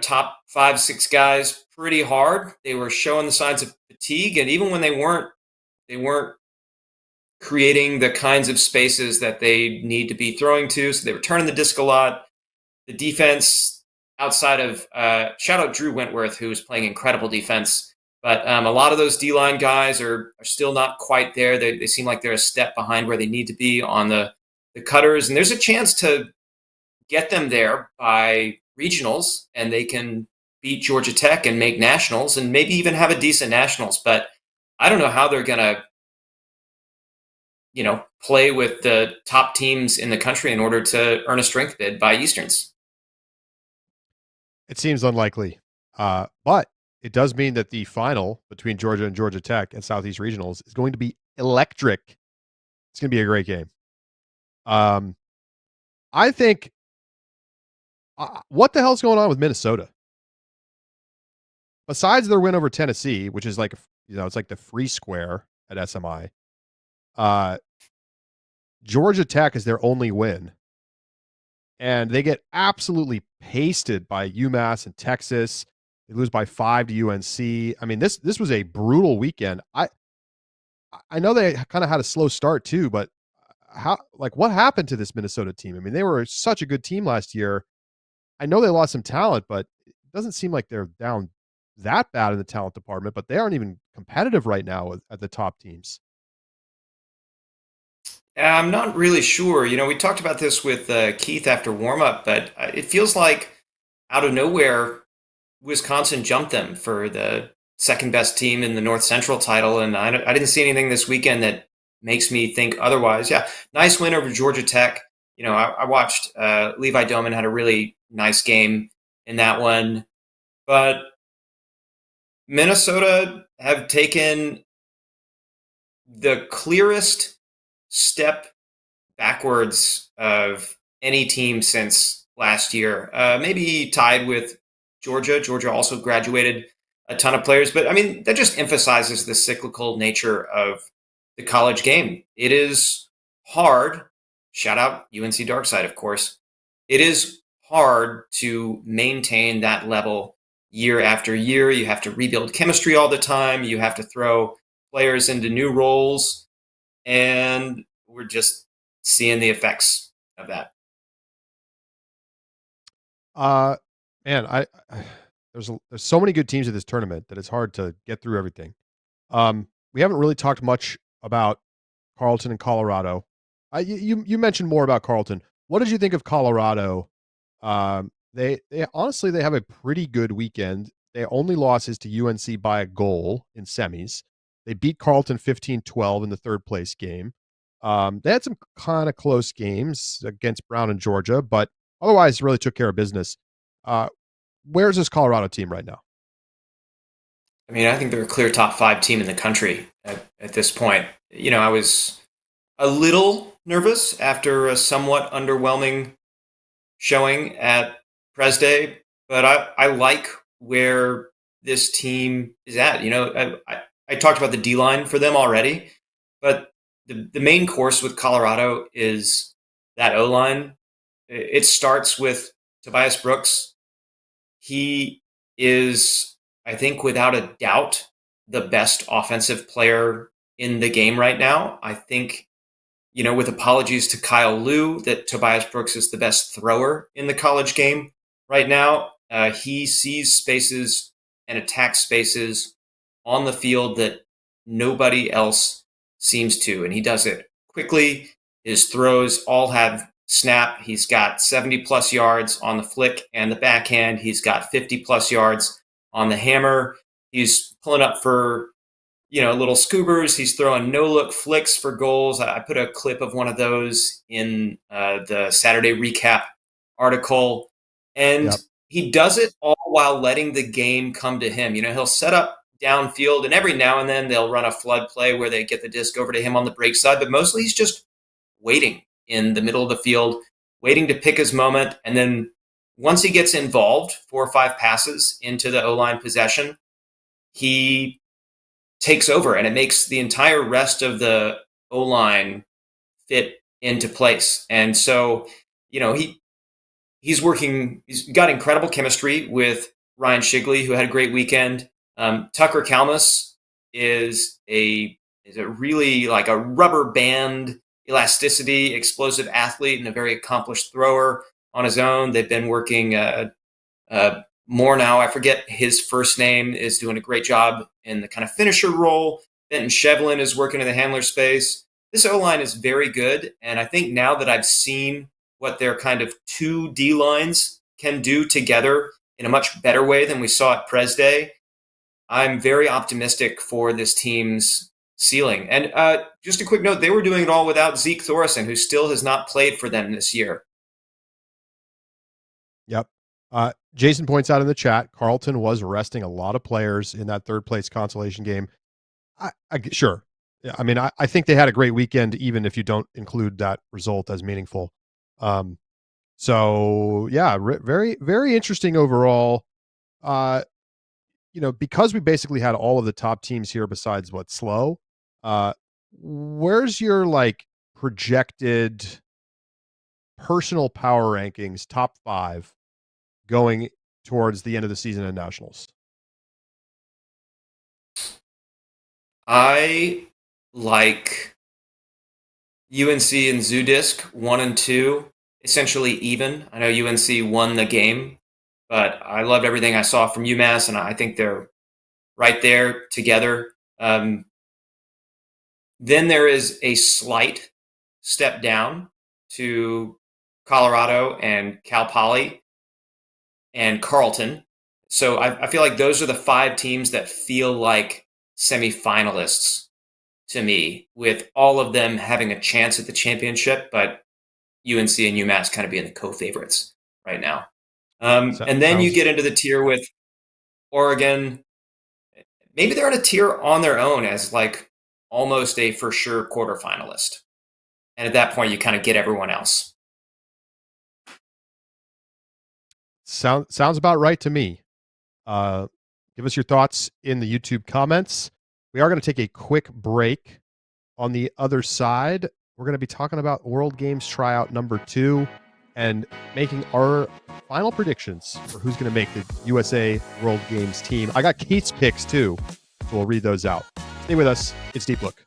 top 5-6 guys pretty hard. They were showing the signs of fatigue, and even when they weren't creating the kinds of spaces that they need to be throwing to. So they were turning the disc a lot. The defense, outside of shout out Drew Wentworth, who was playing incredible defense. But a lot of those D-line guys are still not quite there. They seem like they're a step behind where they need to be on the cutters. And there's a chance to get them there by regionals, and they can beat Georgia Tech and make nationals and maybe even have a decent nationals. But I don't know how they're going to play with the top teams in the country in order to earn a strength bid by Easterns. It seems unlikely. But it does mean that the final between Georgia and Georgia Tech at Southeast Regionals is going to be electric. It's going to be a great game. I think, what the hell's going on with Minnesota? Besides their win over Tennessee, which is like, it's like the free square at SMI. Georgia Tech is their only win. And they get absolutely pasted by UMass and Texas. They lose by 5 to UNC. I mean, this was a brutal weekend. I know they kind of had a slow start too, but what happened to this Minnesota team? I mean, they were such a good team last year. I know they lost some talent, but it doesn't seem like they're down that bad in the talent department, but they aren't even competitive right now at the top teams. I'm not really sure. We talked about this with Keith after warm-up, but it feels like out of nowhere, Wisconsin jumped them for the second-best team in the North Central title, and I didn't see anything this weekend that makes me think otherwise. Yeah, nice win over Georgia Tech. I watched Levi Doman had a really nice game in that one, but Minnesota have taken the clearest step backwards of any team since last year. Maybe tied with Georgia. Georgia also graduated a ton of players, but I mean, that just emphasizes the cyclical nature of the college game. It is hard. Shout out UNC Darkside, of course. It is hard to maintain that level year after year. You have to rebuild chemistry all the time. You have to throw players into new roles, and we're just seeing the effects of that. Uh, man, there's so many good teams in this tournament that it's hard to get through everything. We haven't really talked much about Carleton and Colorado. You mentioned more about Carleton. What did you think of Colorado? They honestly they have a pretty good weekend. Their only loss is to UNC by a goal in semis. They beat Carleton 15-12 in the third place game. They had some kind of close games against Brown and Georgia, but otherwise really took care of business. Where's this Colorado team right now? I mean, I think they're a clear top 5 team in the country at this point. You know, I was a little nervous after a somewhat underwhelming showing at Pres Day, but I like where this team is at. You know, I talked about the D line for them already, but the main course with Colorado is that O line. It starts with Tobias Brooks. He is, I think, without a doubt, the best offensive player in the game right now. I think, you know, with apologies to Kyle Liu, that Tobias Brooks is the best thrower in the college game right now. He sees spaces and attacks spaces on the field that nobody else seems to, and he does it quickly. His throws all have snap. He's got 70 plus yards on the flick and the backhand. He's got 50 plus yards on the hammer. He's pulling up for, you know, little scoobers. He's throwing no-look flicks for goals. I put a clip of one of those in the Saturday recap article. And Yep. he does it all while letting the game come to him. You know, he'll set up downfield, and every now and then they'll run a flood play where they get the disc over to him on the break side, but mostly he's just waiting in the middle of the field, waiting to pick his moment. And then once he gets involved, 4 or 5 passes into the O-line possession, he takes over, and it makes the entire rest of the O-line fit into place. And so, you know, he's got incredible chemistry with Ryan Shigley, who had a great weekend. Tucker Kalmus is a really like a rubber band elasticity, explosive athlete, and a very accomplished thrower on his own. They've been working more now. I forget his first name, is doing a great job in the kind of finisher role. Benton Shevlin is working in the handler space. This O-line is very good, and I think now that I've seen what their kind of 2 D lines can do together in a much better way than we saw at Pres Day, I'm very optimistic for this team's ceiling. And just a quick note, they were doing it all without Zeke Thorson, who still has not played for them this year. Yep. Jason points out in the chat, Carleton was resting a lot of players in that third place consolation game. Sure. Yeah, I mean, I think they had a great weekend, even if you don't include that result as meaningful. So yeah, very, very interesting overall. You know, because we basically had all of the top teams here besides SLO. Where's your like projected personal power rankings, top 5 going towards the end of the season in nationals? I like UNC and Zoodisk 1 and 2, essentially even. I know UNC won the game, but I loved everything I saw from UMass, and I think they're right there together. Then there is a slight step down to Colorado and Cal Poly and Carleton. So I feel like those are the 5 teams that feel like semifinalists to me, with all of them having a chance at the championship, but UNC and UMass kind of being the co-favorites right now. And then you get into the tier with Oregon. Maybe they're in a tier on their own as like almost a for sure quarterfinalist. And at that point, you kind of get everyone else. Sounds about right to me. Give us your thoughts in the YouTube comments. We are going to take a quick break. On the other side, we're going to be talking about World Games Tryout number 2 and making our final predictions for who's going to make the USA World Games team. I got Kate's picks too, so we'll read those out. Stay with us. It's Deep Look.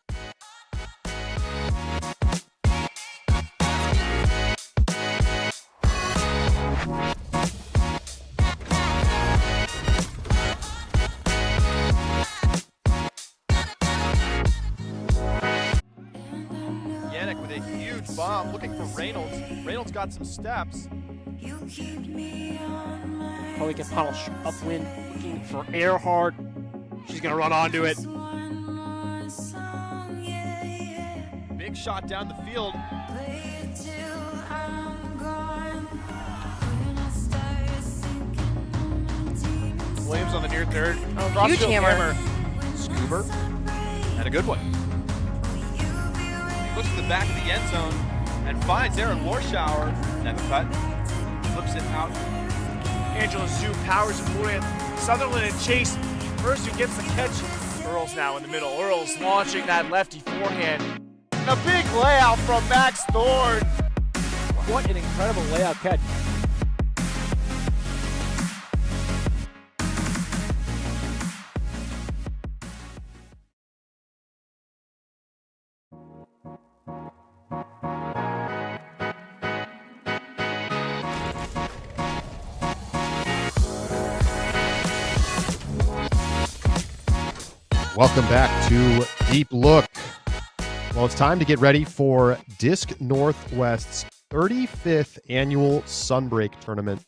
With a huge bomb, looking for Reynolds. Reynolds got some steps. Probably can punish upwind, looking for Earhart. She's gonna run onto it. Big shot down the field. Williams on the near third. Huge hammer. Scoober. And a good one. Looks to the back of the end zone and finds Aaron Warschauer. Never cut. Flips it out. Angela Zhu powers forward. Sutherland and Chase. First who gets the catch. Earl's now in the middle. Earl's launching that lefty forehand. And a big layout from Max Thorne. What an incredible layout catch. Welcome back to Deep Look. Well, it's time to get ready for Disc Northwest's 35th annual Sunbreak Tournament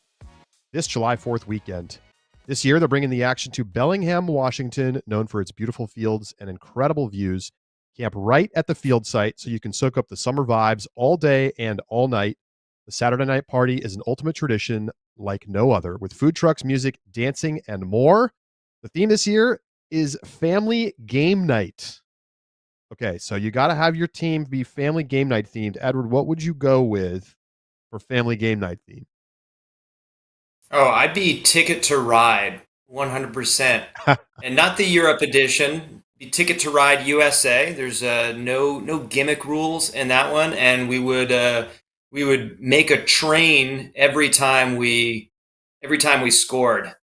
this July 4th weekend. This year, they're bringing the action to Bellingham, Washington, known for its beautiful fields and incredible views. Camp right at the field site so you can soak up the summer vibes all day and all night. The Saturday night party is an ultimate tradition like no other, with food trucks, music, dancing, and more. The theme this year is family game night. Okay, so you got to have your team be family game night themed. Edward, what would you go with for family game night theme? Oh, I'd be Ticket to Ride, 100%. And not the Europe edition. Be Ticket to Ride USA. There's no gimmick rules in that one, and we would make a train every time we scored.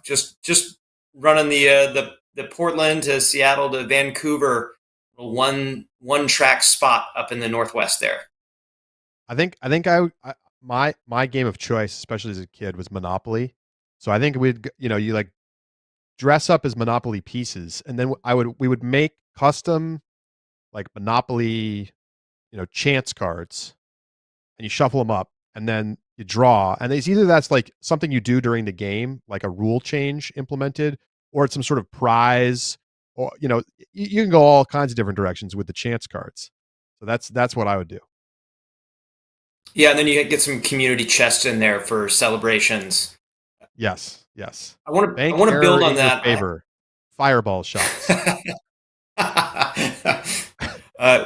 Just running the Portland to Seattle to Vancouver, one track spot up in the Northwest there. I think my game of choice, especially as a kid, was Monopoly. So I think you like dress up as Monopoly pieces, and then we would make custom like Monopoly, chance cards, and you shuffle them up, and then you draw, and it's either that's like something you do during the game, like a rule change implemented, or it's some sort of prize, or you can go all kinds of different directions with the chance cards. So that's what I would do. Yeah, and then you get some community chests in there for celebrations. Yes. I want to build on that. Favor. Fireball shots.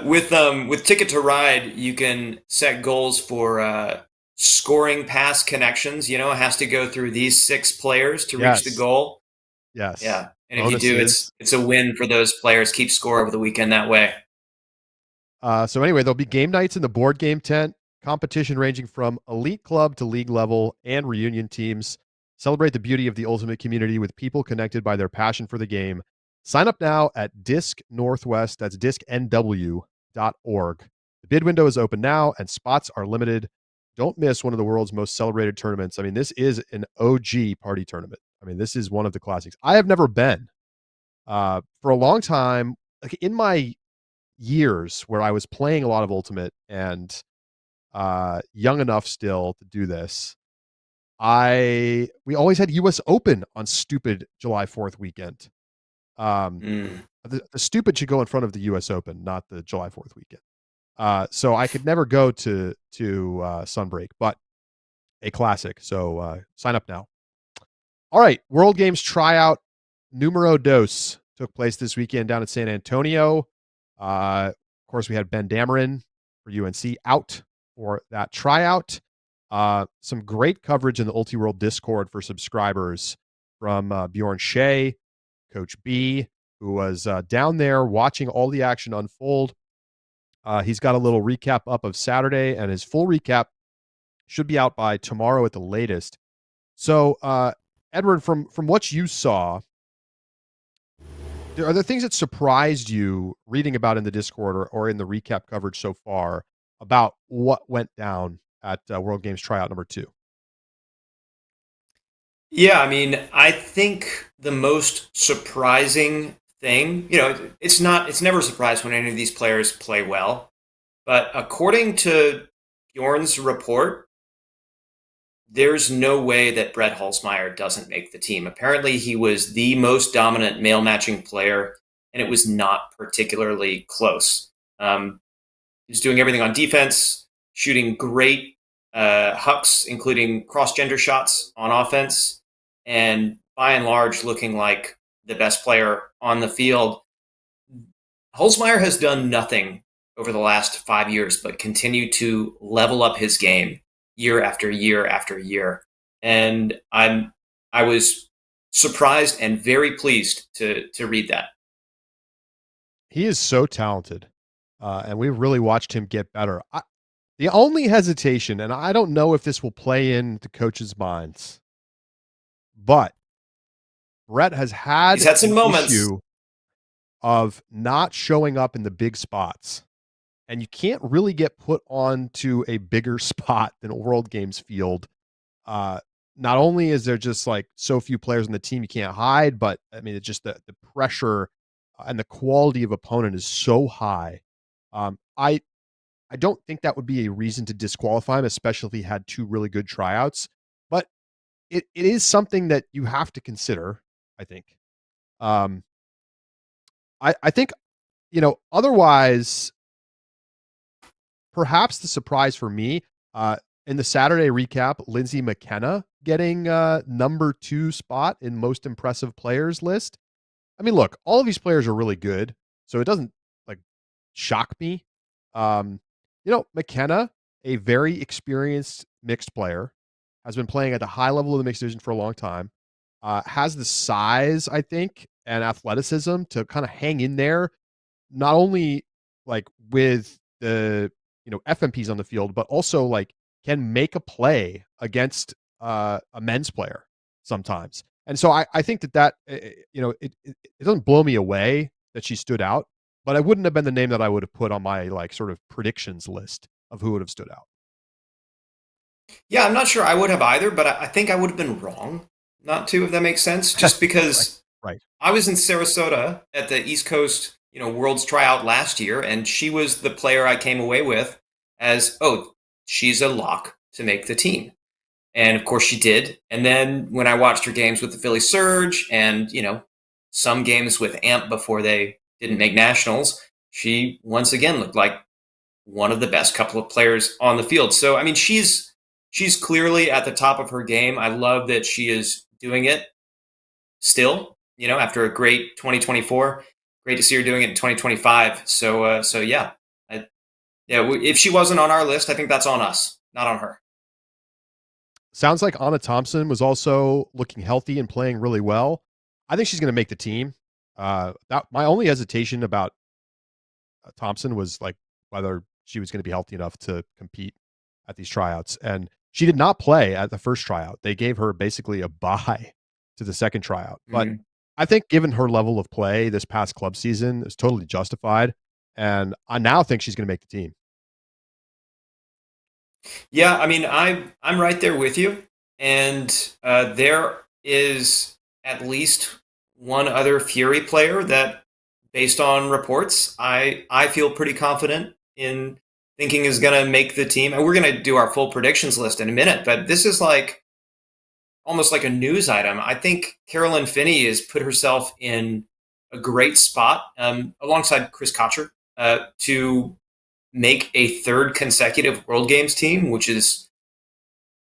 With Ticket to Ride, you can set goals for scoring pass connections. It has to go through these 6 players to reach the goal. Yes. Yeah. And if you do, it's a win for those players. Keep score over the weekend that way. So anyway, there'll be game nights in the board game tent, competition ranging from elite club to league level, and reunion teams. Celebrate the beauty of the ultimate community with people connected by their passion for the game. Sign up now at Disc Northwest. That's discnw.org. The bid window is open now, and spots are limited. Don't miss one of the world's most celebrated tournaments. I mean, this is an OG party tournament. I mean, this is one of the classics. I have never been. For a long time, like in my years where I was playing a lot of Ultimate and young enough still to do this, we always had US Open on stupid July 4th weekend. The stupid should go in front of the US Open, not the July 4th weekend. So I could never go to Sunbreak, but a classic. So sign up now. All right, World Games Tryout numero dos took place this weekend down in San Antonio. Of course, we had Ben Dameron for UNC out for that tryout. Some great coverage in the Ulti World Discord for subscribers from Bjorn Shea, Coach B, who was down there watching all the action unfold. He's got a little recap up of Saturday, and his full recap should be out by tomorrow at the latest. So, Edward, from what you saw, are there things that surprised you reading about in the Discord or in the recap coverage so far about what went down at World Games Tryout number 2? Yeah, I mean, I think the most surprising thing, it's never a surprise when any of these players play well. But according to Bjorn's report, there's no way that Brett Holzmeier doesn't make the team. Apparently, he was the most dominant male matching player, and it was not particularly close. He was doing everything on defense, shooting great hucks, including cross-gender shots on offense, and by and large looking like the best player on the field. Holzmeier has done nothing over the last 5 years but continue to level up his game year after year after year. And I was surprised and very pleased to read that. He is so talented, and we've really watched him get better. The only hesitation, and I don't know if this will play into coaches' minds, but Brett has He's had some moments issue of not showing up in the big spots. And you can't really get put onto a bigger spot than a World Games field. Not only is there just like so few players on the team you can't hide, but I mean, it's just the pressure and the quality of opponent is so high. I don't think that would be a reason to disqualify him, especially if he had 2 really good tryouts. But it is something that you have to consider, I think. I think, otherwise, perhaps the surprise for me, in the Saturday recap, Lindsay McKenna getting number 2 spot in most impressive players list. I mean, look, all of these players are really good, so it doesn't like shock me. McKenna, a very experienced mixed player, has been playing at the high level of the mixed division for a long time, has the size, I think, and athleticism to kind of hang in there, not only like with the FMPs on the field, but also like can make a play against a men's player sometimes. And so I think that it doesn't blow me away that she stood out, but it wouldn't have been the name that I would have put on my like sort of predictions list of who would have stood out. Yeah, I'm not sure I would have either, but I think I would have been wrong not to, if that makes sense, just because right. I was in Sarasota at the East Coast, World's Tryout last year, and she was the player I came away with as, she's a lock to make the team. And of course she did. And then when I watched her games with the Philly Surge and, some games with AMP before they didn't make nationals, she once again looked like one of the best couple of players on the field. So, I mean, she's clearly at the top of her game. I love that she is doing it still, after a great 2024. Great to see her doing it in 2025. So yeah. If she wasn't on our list, I think that's on us, not on her. Sounds like Anna Thompson was also looking healthy and playing really well. I think she's going to make the team. That my only hesitation about Thompson was like whether she was going to be healthy enough to compete at these tryouts. And she did not play at the first tryout. They gave her basically a bye to the second tryout. But I think given her level of play this past club season, is totally justified. And I now think she's going to make the team. Yeah, I mean, I'm right there with you. And there is at least one other Fury player that, based on reports, I feel pretty confident in thinking is going to make the team. And we're going to do our full predictions list in a minute, but this is like almost like a news item. I think Carolyn Finney has put herself in a great spot alongside Chris Kotcher to make a 3rd consecutive World Games team, which is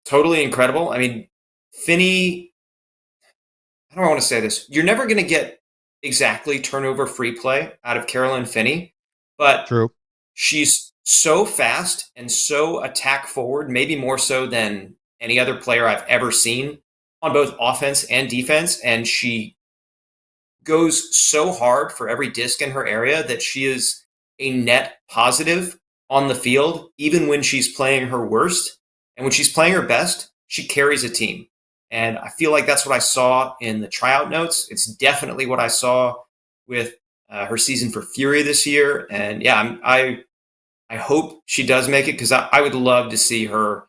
totally incredible. I mean, Finney, I don't want to say this. You're never going to get exactly turnover free play out of Carolyn Finney, but True. She's so fast and so attack forward, maybe more so than any other player I've ever seen on both offense and defense. And she goes so hard for every disc in her area that she is a net positive on the field, even when she's playing her worst. And when she's playing her best, she carries a team. And I feel like that's what I saw in the tryout notes. It's definitely what I saw with her season for Fury this year. And yeah, I hope she does make it, because I would love to see her,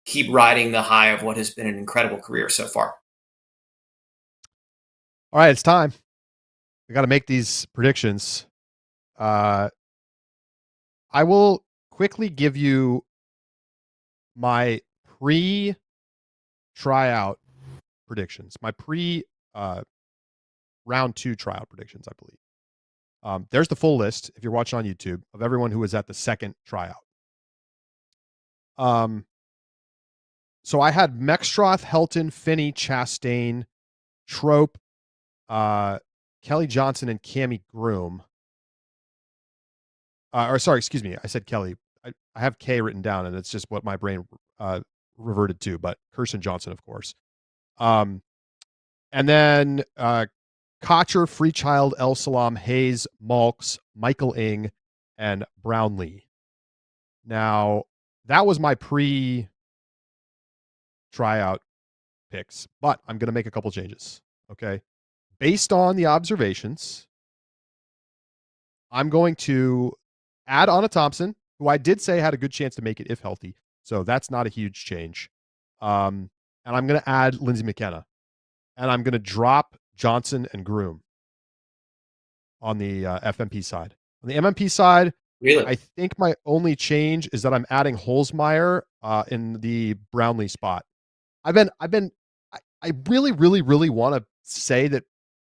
keep riding the high of what has been an incredible career so far. All right, it's time. We got to make these predictions. I will quickly give you my pre-tryout predictions, my round 2 tryout predictions, I believe. There's the full list, if you're watching on YouTube, of everyone who was at the second tryout. So I had Mexstroth, Helton, Finney, Chastain, Trope, Kelly Johnson, and Cammie Groom. Excuse me, I said Kelly. I have K written down, and it's just what my brain reverted to, but Kirsten Johnson, of course. And then Kocher, Freechild, El Salam, Hayes, Malks, Michael Ing, and Brownlee. Now, that was my pre-tryout picks, but I'm going to make a couple changes, okay? Based on the observations, I'm going to add Anna Thompson, who I did say had a good chance to make it if healthy, so that's not a huge change. And I'm going to add Lindsay McKenna, and I'm going to drop Johnson and Groom on the FMP side. On the MMP side, Really? I think my only change is that I'm adding Holzmeyer in the Brownlee spot. I really, really, really want to say that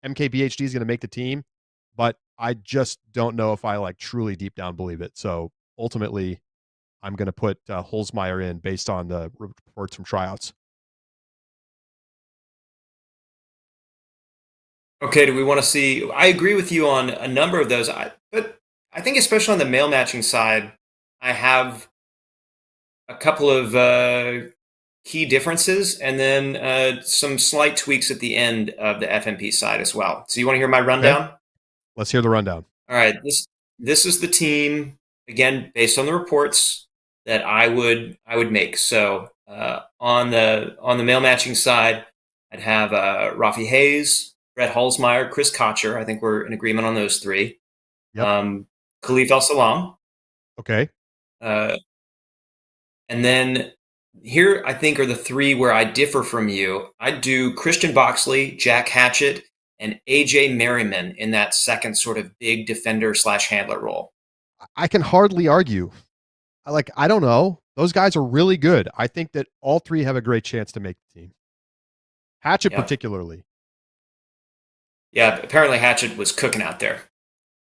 MKBHD is going to make the team, but I just don't know if I truly deep down believe it. So ultimately, I'm going to put Holzmeyer in based on the reports from tryouts. Okay, do we want to see? I agree with you on a number of those, but I think especially on the male matching side, I have a couple of key differences, and then some slight tweaks at the end of the FMP side as well. So you want to hear my rundown? Okay. Let's hear the rundown. All right, this is the team, again, based on the reports, that I would make. So on the male matching side, I'd have Rafi Hayes, Brett Holzmeyer, Chris Kocher. I think we're in agreement on those three. Yep. Khalif El Salam. Okay. And then here, I think, are the three where I differ from you. I'd do Christian Boxley, Jack Hatchett, and AJ Merriman in that second sort of big defender / handler role. I can hardly argue. I don't know. Those guys are really good. I think that all three have a great chance to make the team. Hatchett particularly. Yeah, apparently Hatchett was cooking out there.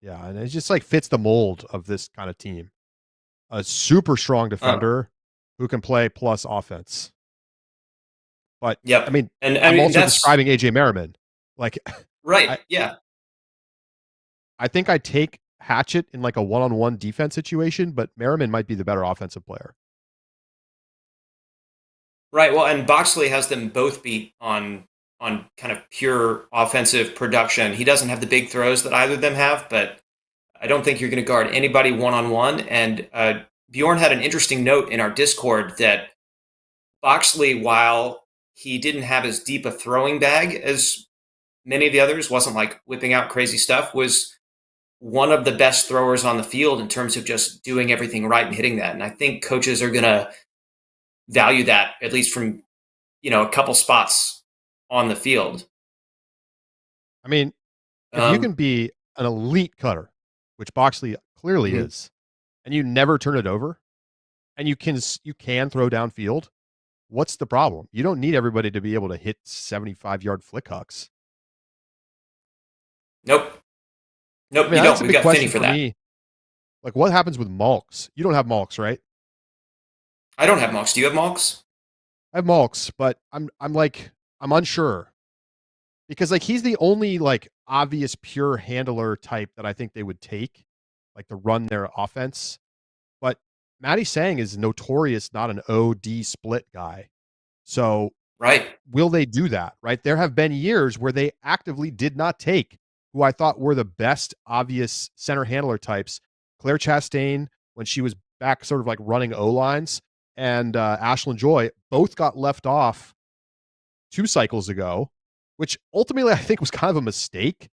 Yeah, and it just fits the mold of this kind of team. A super strong defender who can play plus offense. But yep. I mean, and I'm also describing AJ Merriman. Right. Yeah. I think I take Hatchett in a one-on-one defense situation, but Merriman might be the better offensive player. Right. Well, and Boxley has them both beat on kind of pure offensive production. He doesn't have the big throws that either of them have, but I don't think you're going to guard anybody one-on-one. And Bjorn had an interesting note in our Discord that Boxley, while he didn't have as deep a throwing bag as many of the others, wasn't whipping out crazy stuff, was one of the best throwers on the field in terms of just doing everything right and hitting that. And I think coaches are going to value that, at least from, a couple spots on the field. I mean, if you can be an elite cutter, which Boxley clearly is, and you never turn it over, and you can throw downfield, what's the problem? You don't need everybody to be able to hit 75-yard flick hucks. Nope. I mean, you don't. We got Finney for that. Me. What happens with Malks? You don't have Malks, right? I don't have Malks. Do you have Malks? I have Malks, but I'm unsure. Because he's the only obvious pure handler type that I think they would take, to run their offense. Matty Sang is notorious not an OD split guy. So Right. will they do that, right? There have been years where they actively did not take who I thought were the best obvious center handler types. Claire Chastain, when she was back sort of like running O-lines, and Ashlyn Joy both got left off 2 cycles ago, which ultimately I think was kind of a mistake,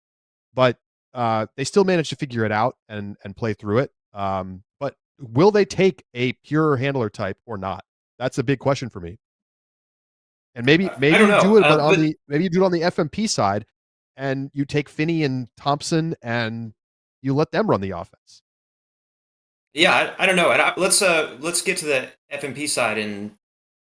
but they still managed to figure it out and play through it. But will they take a pure handler type or not? That's a big question for me. And maybe I don't you know. do it, but maybe you do it on the FMP side, and you take Finney and Thompson, and you let them run the offense. Yeah, I don't know. And let's get to the FMP side in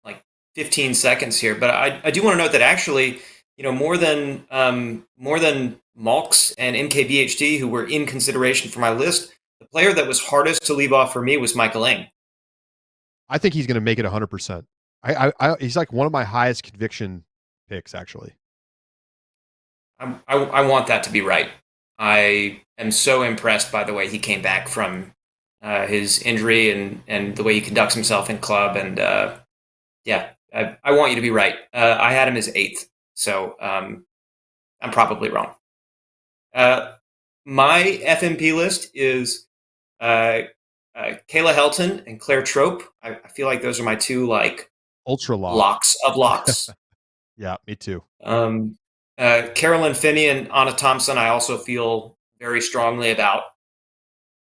like 15 seconds here. But I do want to note that actually, more than Malks and MKBHD, who were in consideration for my list, the player that was hardest to leave off for me was Michael Eng. I think he's going to make it 100%. He's like one of my highest conviction picks, actually. I want that to be right. I am so impressed by the way he came back from his injury and the way he conducts himself in club. And I want you to be right. I had him as 8th, so I'm probably wrong. My FMP list is Kayla Helton and Claire Trope. I feel like those are my 2 like ultra locks of locks. Yeah, me too. Carolyn Finney and Anna Thompson, I also feel very strongly about.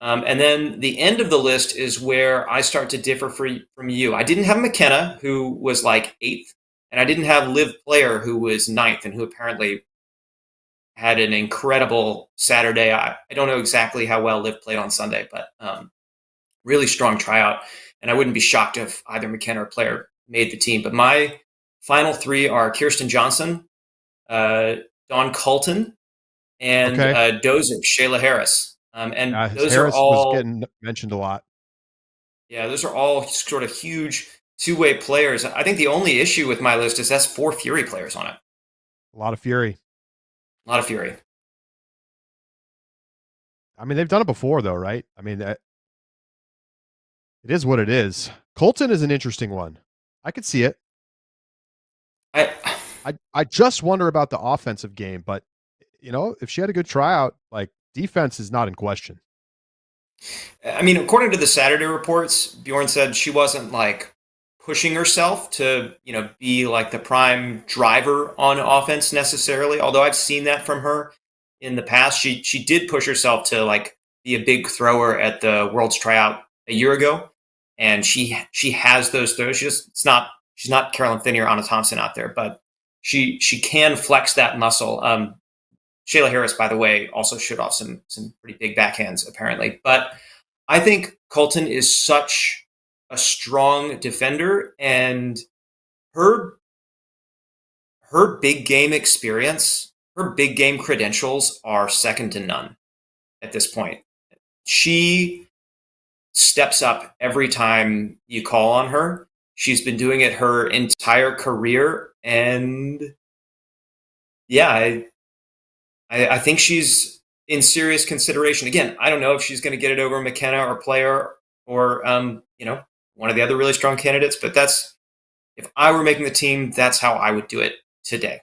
And then the end of the list is where I start to differ from you. I didn't have McKenna, who was like 8th, and I didn't have Liv Player, who was 9th, and who apparently had an incredible Saturday. I don't know exactly how well Liv played on Sunday, but really strong tryout. And I wouldn't be shocked if either McKenna or Player made the team. But my final 3 are Kirsten Johnson, Dawn Colton, and Dozer, Shayla Harris. And those Harris are all was getting mentioned a lot. Yeah, those are all sort of huge 2-way players. I think the only issue with my list is that's 4 Fury players on it. A lot of Fury. A lot of Fury. I mean, they've done it before, though, right? I mean, it is what it is. Colton is an interesting one. I could see it. I just wonder about the offensive game, but if she had a good tryout, like defense is not in question. I mean, according to the Saturday reports, Bjorn said she wasn't like pushing herself to, be like the prime driver on offense necessarily. Although I've seen that from her in the past. She did push herself to like be a big thrower at the World's tryout a year ago, and she has those throws. She's not Carolyn Finney or Anna Thompson out there, but she can flex that muscle. Shayla Harris, by the way, also showed off some pretty big backhands apparently. But I think Colton is such a strong defender, and her big game experience, her big game credentials are second to none at this point. She steps up every time you call on her. She's been doing it her entire career, and yeah, I think she's in serious consideration. Again, I don't know if she's going to get it over McKenna or Player or one of the other really strong candidates, but if I were making the team, that's how I would do it today.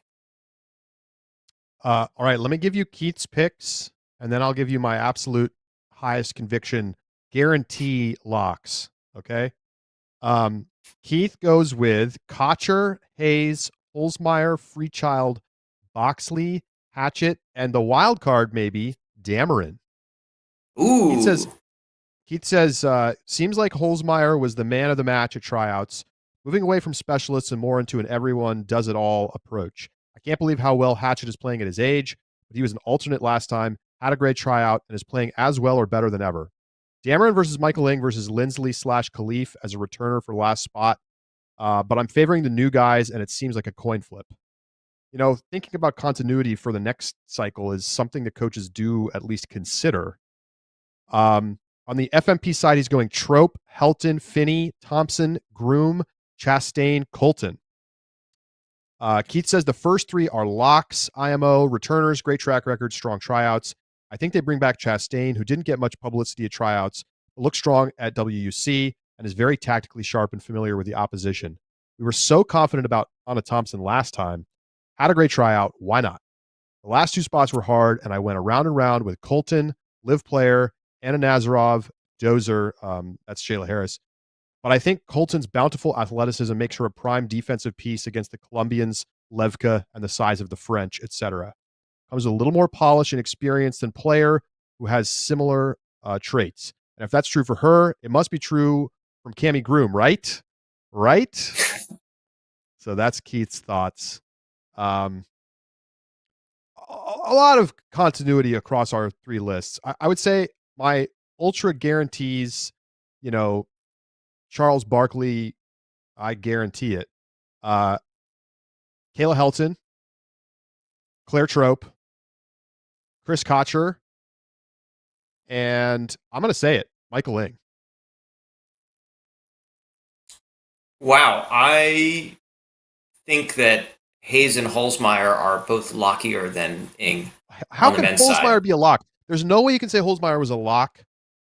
All right, let me give you Keith's picks, and then I'll give you my absolute highest conviction guarantee locks. Okay. Keith goes with Kocher, Hayes, Holzmeyer, Freechild, Boxley, Hatchett, and the wild card maybe Dameron. Ooh. Keith says seems like Holzmeyer was the man of the match at tryouts, moving away from specialists and more into an everyone does it all approach. I can't believe how well Hatchett is playing at his age, but he was an alternate last time, had a great tryout, and is playing as well or better than ever. Dameron versus Michael Ing versus Lindsley/Khalif as a returner for last spot. But I'm favoring the new guys, and it seems like a coin flip. Thinking about continuity for the next cycle is something that coaches do at least consider. On the FMP side, he's going Trope, Helton, Finney, Thompson, Groom, Chastain, Colton. Keith says the first 3 are locks, IMO, returners, great track record, strong tryouts. I think they bring back Chastain, who didn't get much publicity at tryouts, but looked strong at WUC. and is very tactically sharp and familiar with the opposition. We were so confident about Anna Thompson last time. Had a great tryout. Why not? The last 2 spots were hard, and I went around and round with Colton, Liv Player, Anna Nazarov, Dozer. That's Shayla Harris. But I think Colton's bountiful athleticism makes her a prime defensive piece against the Colombians, Levka, and the size of the French, etc. Comes with a little more polish and experience than Player, who has similar traits. And if that's true for her, it must be true from Cammie Groom, right? Right? So that's Keith's thoughts. A lot of continuity across our 3 lists. I would say my ultra guarantees, Charles Barkley, I guarantee it. Kayla Helton, Claire Trope, Chris Kocher, and I'm going to say it, Michael Ing. Wow. I think that Hayes and Holzmeyer are both lockier than Ing. How can Holzmeyer be a lock? There's no way you can say Holzmeyer was a lock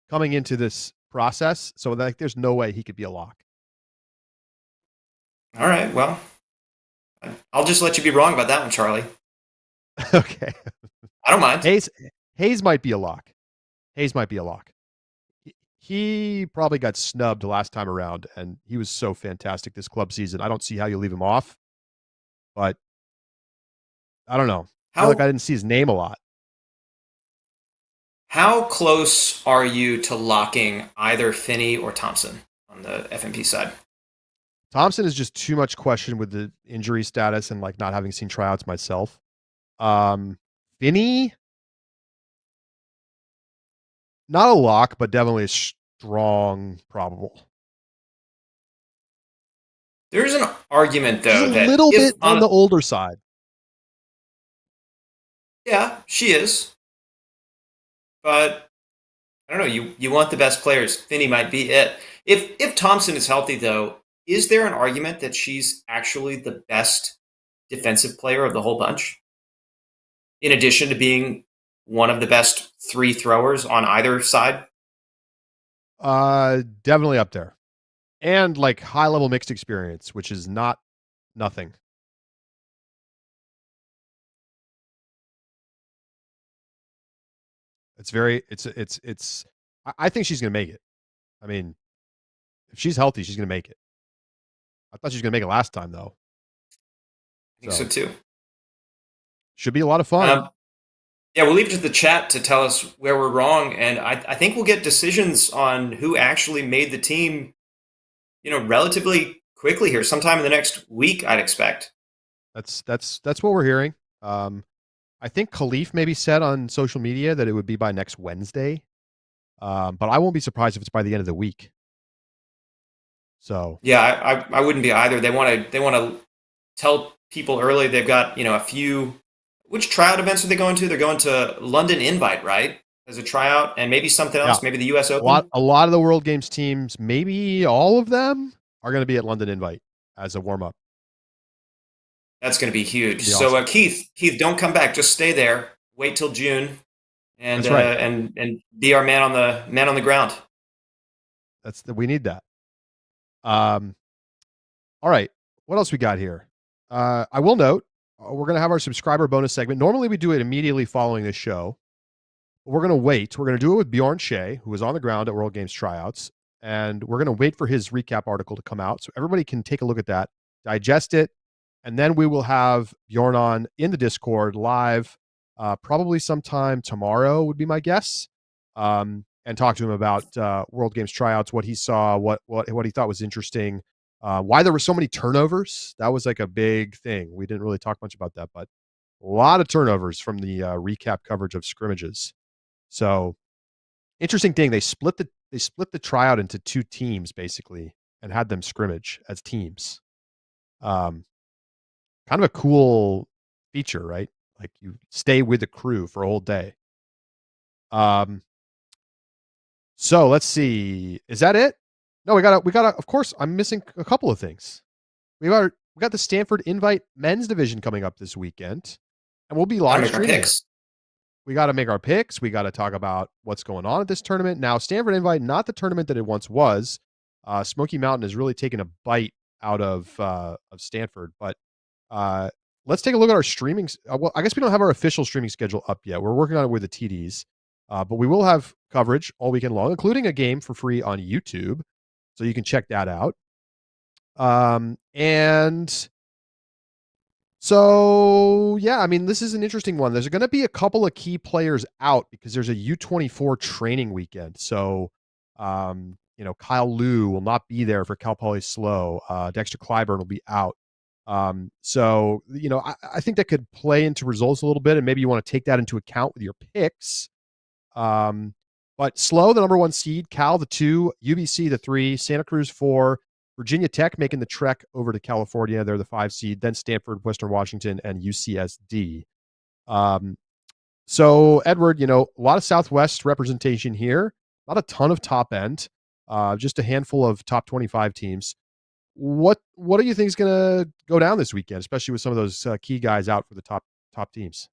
coming into this process. So there's no way he could be a lock. All right. Well, I'll just let you be wrong about that one, Charlie. Okay. I don't mind. Hayes might be a lock. He probably got snubbed last time around, and he was so fantastic this club season. I don't see how you leave him off, but I don't know. I feel like I didn't see his name a lot. How close are you to locking either Finney or Thompson on the FMP side? Thompson is just too much question with the injury status and not having seen tryouts myself. Finney, not a lock, but definitely a strong probable. There's an argument, though, that a little bit on the older side. Yeah, she is. But I don't know. You want the best players. Finney might be it. If Thompson is healthy, though, is there an argument that she's actually the best defensive player of the whole bunch? In addition to being one of the best 3 throwers on either side? Definitely up there. And high level mixed experience, which is not nothing. I think she's going to make it. I mean, if she's healthy, she's going to make it. I thought she was going to make it last time, though. I think so too. Should be a lot of fun. Yeah, we'll leave it to the chat to tell us where we're wrong, and I think we'll get decisions on who actually made the team, relatively quickly here, sometime in the next week, I'd expect. That's what we're hearing. I think Khalif maybe said on social media that it would be by next Wednesday, but I won't be surprised if it's by the end of the week. So yeah, I wouldn't be either. They want to tell people early. They've got a few. Which tryout events are they going to? They're going to London Invite, right? As a tryout, and maybe something else, maybe the U.S. Open. A lot of the World Games teams, maybe all of them, are going to be at London Invite as a warm up. That's going to be huge. So Keith, don't come back. Just stay there. Wait till June, and That's right. and be our man on the ground. We need that. All right. What else we got here? I will note we're going to have our subscriber bonus segment. Normally we do it immediately following this show. We're going to wait. We're going to do it with Bjorn Shea, who was on the ground at World Games tryouts, and we're going to wait for his recap article to come out so everybody can take a look at that, digest it, and then we will have Bjorn on in the Discord live, probably sometime tomorrow would be my guess, and talk to him about World Games tryouts, what he saw, what he thought was interesting, why there were so many turnovers. That was a big thing. We didn't really talk much about that, but a lot of turnovers from the recap coverage of scrimmages. So interesting thing, they split the tryout into 2 teams basically and had them scrimmage as teams. Kind of a cool feature, right? You stay with the crew for a whole day. So let's see. Is that it? No, we got of course, I'm missing a couple of things. We got the Stanford Invite men's division coming up this weekend, and we'll be live streaming. We got to make our picks. We got to talk about what's going on at this tournament. Now, Stanford Invite, not the tournament that it once was. Smoky Mountain has really taken a bite out of Stanford. But let's take a look at our streaming. Well, I guess we don't have our official streaming schedule up yet. We're working on it with the TDs, but we will have coverage all weekend long, including a game for free on YouTube, so you can check that out. And so, yeah, I mean, this is an interesting one. There's going to be a couple of key players out because there's a U24 training weekend. So, Kyle Liu will not be there for Cal Poly Slow. Dexter Clyburn will be out. So, I think that could play into results a little bit, and maybe you want to take that into account with your picks. But Slow, the number 1 seed, Cal, the 2, UBC, the 3, Santa Cruz, 4, Virginia Tech making the trek over to California. They're the 5 seed, then Stanford, Western Washington, and UCSD. So, Edward, a lot of Southwest representation here, not a ton of top end, just a handful of top 25 teams. What do you think is going to go down this weekend, especially with some of those key guys out for the top teams?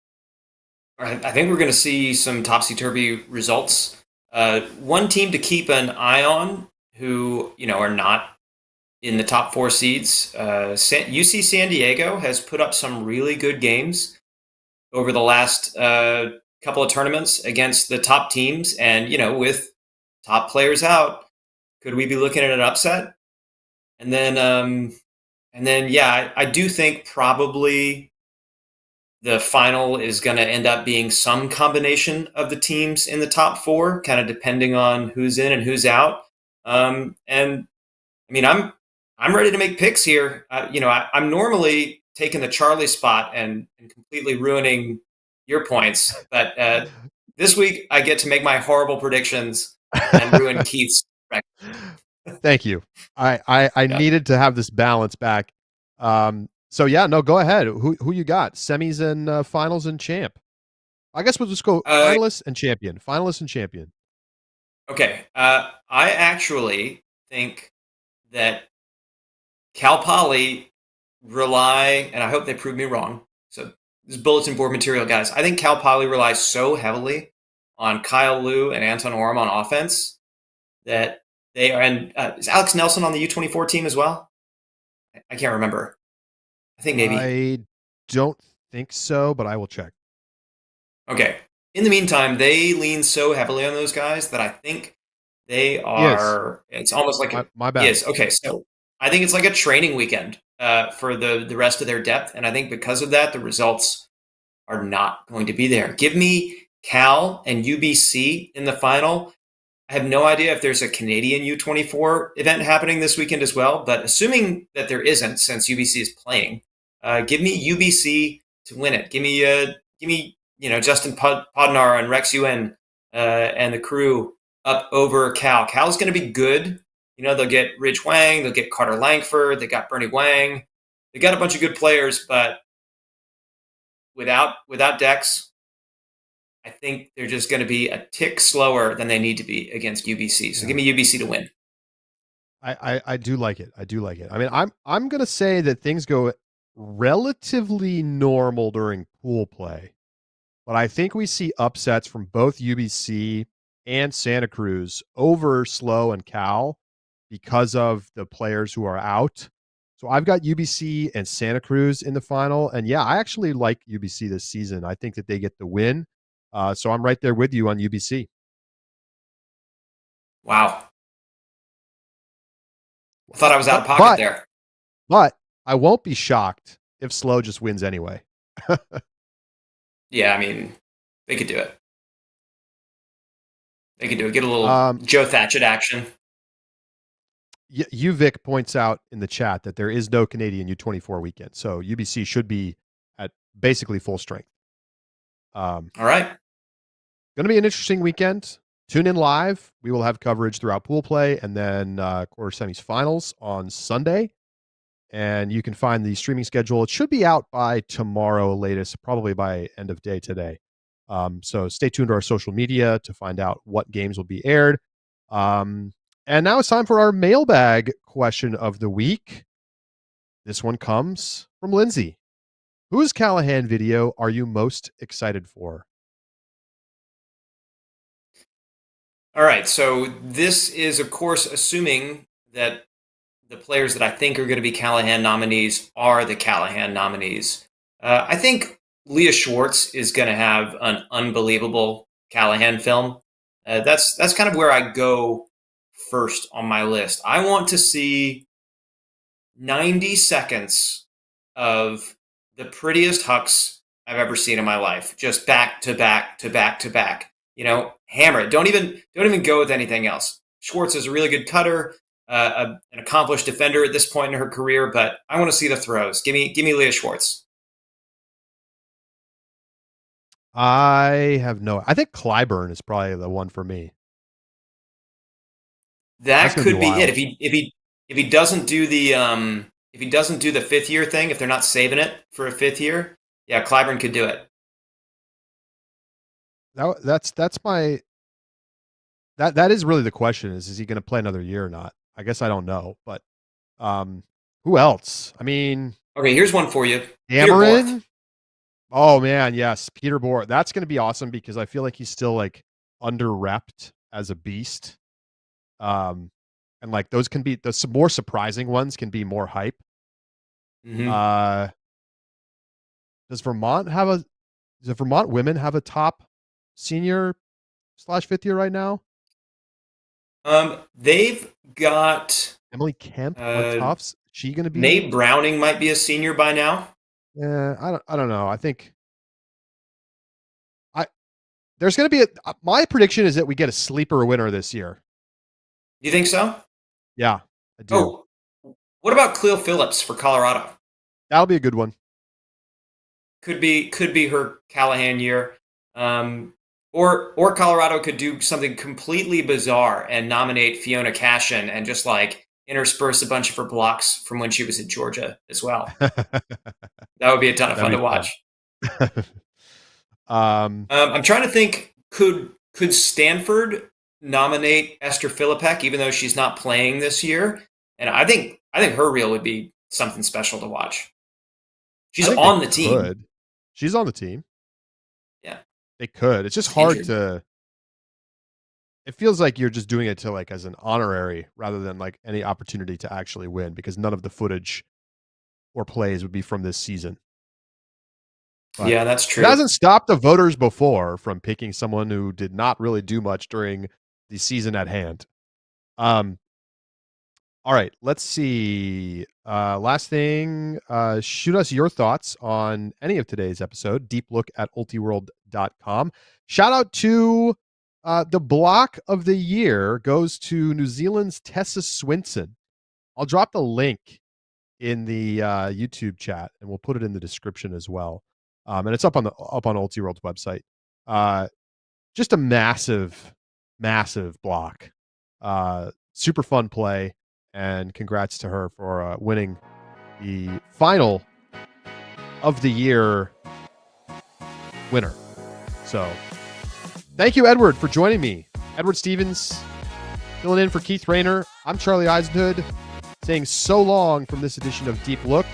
I think we're going to see some topsy-turvy results. One team to keep an eye on who, are not in the top 4 seeds. UC San Diego has put up some really good games over the last couple of tournaments against the top teams. And, with top players out, could we be looking at an upset? And then, I do think probably the final is going to end up being some combination of the teams in the top 4, kind of depending on who's in and who's out. And I mean, I'm ready to make picks here. I'm normally taking the Charlie spot and completely ruining your points, but this week I get to make my horrible predictions and ruin Keith's. Thank you. I needed to have this balance back. So yeah, no, go ahead. Who you got? Semis and finals and champ. I guess we'll just go finalists and champion. Finalists and champion. Okay. I actually think that Cal Poly rely, and I hope they prove me wrong. So this is bulletin board material, guys. I think Cal Poly relies so heavily on Kyle Liu and Anton Orm on offense that they are. And is Alex Nelson on the U24 team as well? I can't remember. I think maybe. I don't think so, but I will check. Okay. In the meantime, they lean so heavily on those guys that I think they are. Yes. It's almost like my bad. Yes. Okay. So I think it's like a training weekend for the rest of their depth, and I think because of that, the results are not going to be there. Give me Cal and UBC in the final. I have no idea if there's a Canadian U24 event happening this weekend as well, but assuming that there isn't, since UBC is playing, give me UBC to win it. Give me Justin Podnar and Rex Yuen and the crew up over Cal. Cal's going to be good. They'll get Ridge Wang, they'll get Carter Langford, they got Bernie Wang. They got a bunch of good players, but without Dex, I think they're just going to be a tick slower than they need to be against UBC. So give me UBC to win. I do like it. I do like it. I mean, I'm going to say that things go relatively normal during pool play, but I think we see upsets from both UBC and Santa Cruz over Slow and Cal because of the players who are out. So I've got UBC and Santa Cruz in the final. And yeah, I actually like UBC this season. I think that they get the win. So I'm right there with you on UBC. Wow. I thought I was out of pocket there. But I won't be shocked if Slow just wins anyway. Yeah, I mean, they could do it. They could do it. Get a little Joe Thatchett action. Uvic points out in the chat that there is no Canadian U24 weekend. So UBC should be at basically full strength. All right. Going to be an interesting weekend. Tune in live. We will have coverage throughout pool play and then quarter semis finals on Sunday. And you can find the streaming schedule. It should be out by tomorrow latest, probably by end of day today. So stay tuned to our social media to find out what games will be aired. And now it's time for our mailbag question of the week. This one comes from Lindsay. Whose Callahan video are you most excited for? All right, so this is, of course, assuming that the players that I think are going to be Callahan nominees are the Callahan nominees. I think Leah Schwartz is going to have an unbelievable Callahan film. That's kind of where I go first on my list. I want to see 90 seconds of the prettiest hucks I've ever seen in my life, just back to back to back to back. Hammer it. Don't even go with anything else. Schwartz is a really good cutter, an accomplished defender at this point in her career, but I want to see the throws. Give me Leah Schwartz. I think Clyburn is probably the one for me. That could be it. If he doesn't do the fifth year thing, if they're not saving it for a fifth year, yeah, Clyburn could do it. That is really the question is he going to play another year or not? I guess I don't know, but who else? I mean, okay, here's one for you. Cameron. Oh man, yes, Peter Bohr. That's going to be awesome because I feel like he's still like under-repped as a beast. And like those can be the more surprising ones can be more hype. Mm-hmm. Does Vermont women have a top senior / fifth year right now? They've got Emily Kemp on Tufts. She going to be Nate Browning might be a senior by now. Yeah, I don't know. I think there's going to be my prediction is that we get a sleeper winner this year. You think so? Yeah, I do. Oh, what about Cleo Phillips for Colorado? That'll be a good one. Could be her Callahan year. Or Colorado could do something completely bizarre and nominate Fiona Cashin and just like intersperse a bunch of her blocks from when she was at Georgia as well. That would be a ton of fun to watch. I'm trying to think, could Stanford nominate Esther Filipek even though she's not playing this year? And I think her reel would be something special to watch. She's on the team. She's on the team. Yeah. They could. It's just hard to. It feels like you're just doing it to like as an honorary rather than like any opportunity to actually win because none of the footage or plays would be from this season. But yeah, that's true. It hasn't stopped the voters before from picking someone who did not really do much during the season at hand. All right, let's see. Last thing, shoot us your thoughts on any of today's episode. deeplook@ultiworld.com. Shout out to the block of the year goes to New Zealand's Tessa Swinson. I'll drop the link in the YouTube chat, and we'll put it in the description as well. And it's up on Ultiworld's website. Just a massive block. Super fun play. And congrats to her for winning the final of the year winner. So thank you, Edward, for joining me. Edward Stevens filling in for Keith Rayner. I'm Charlie Eisenhood saying so long from this edition of Deep Look.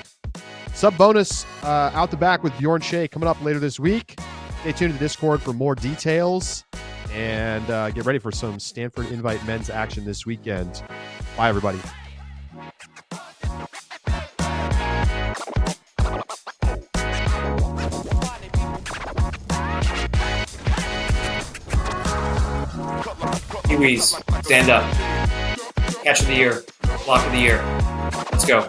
Sub bonus out the back with Bjorn Shea coming up later this week. Stay tuned to the Discord for more details and get ready for some Stanford Invite men's action this weekend. Bye, everybody. Kiwis, stand up. Catch of the year. Block of the year. Let's go.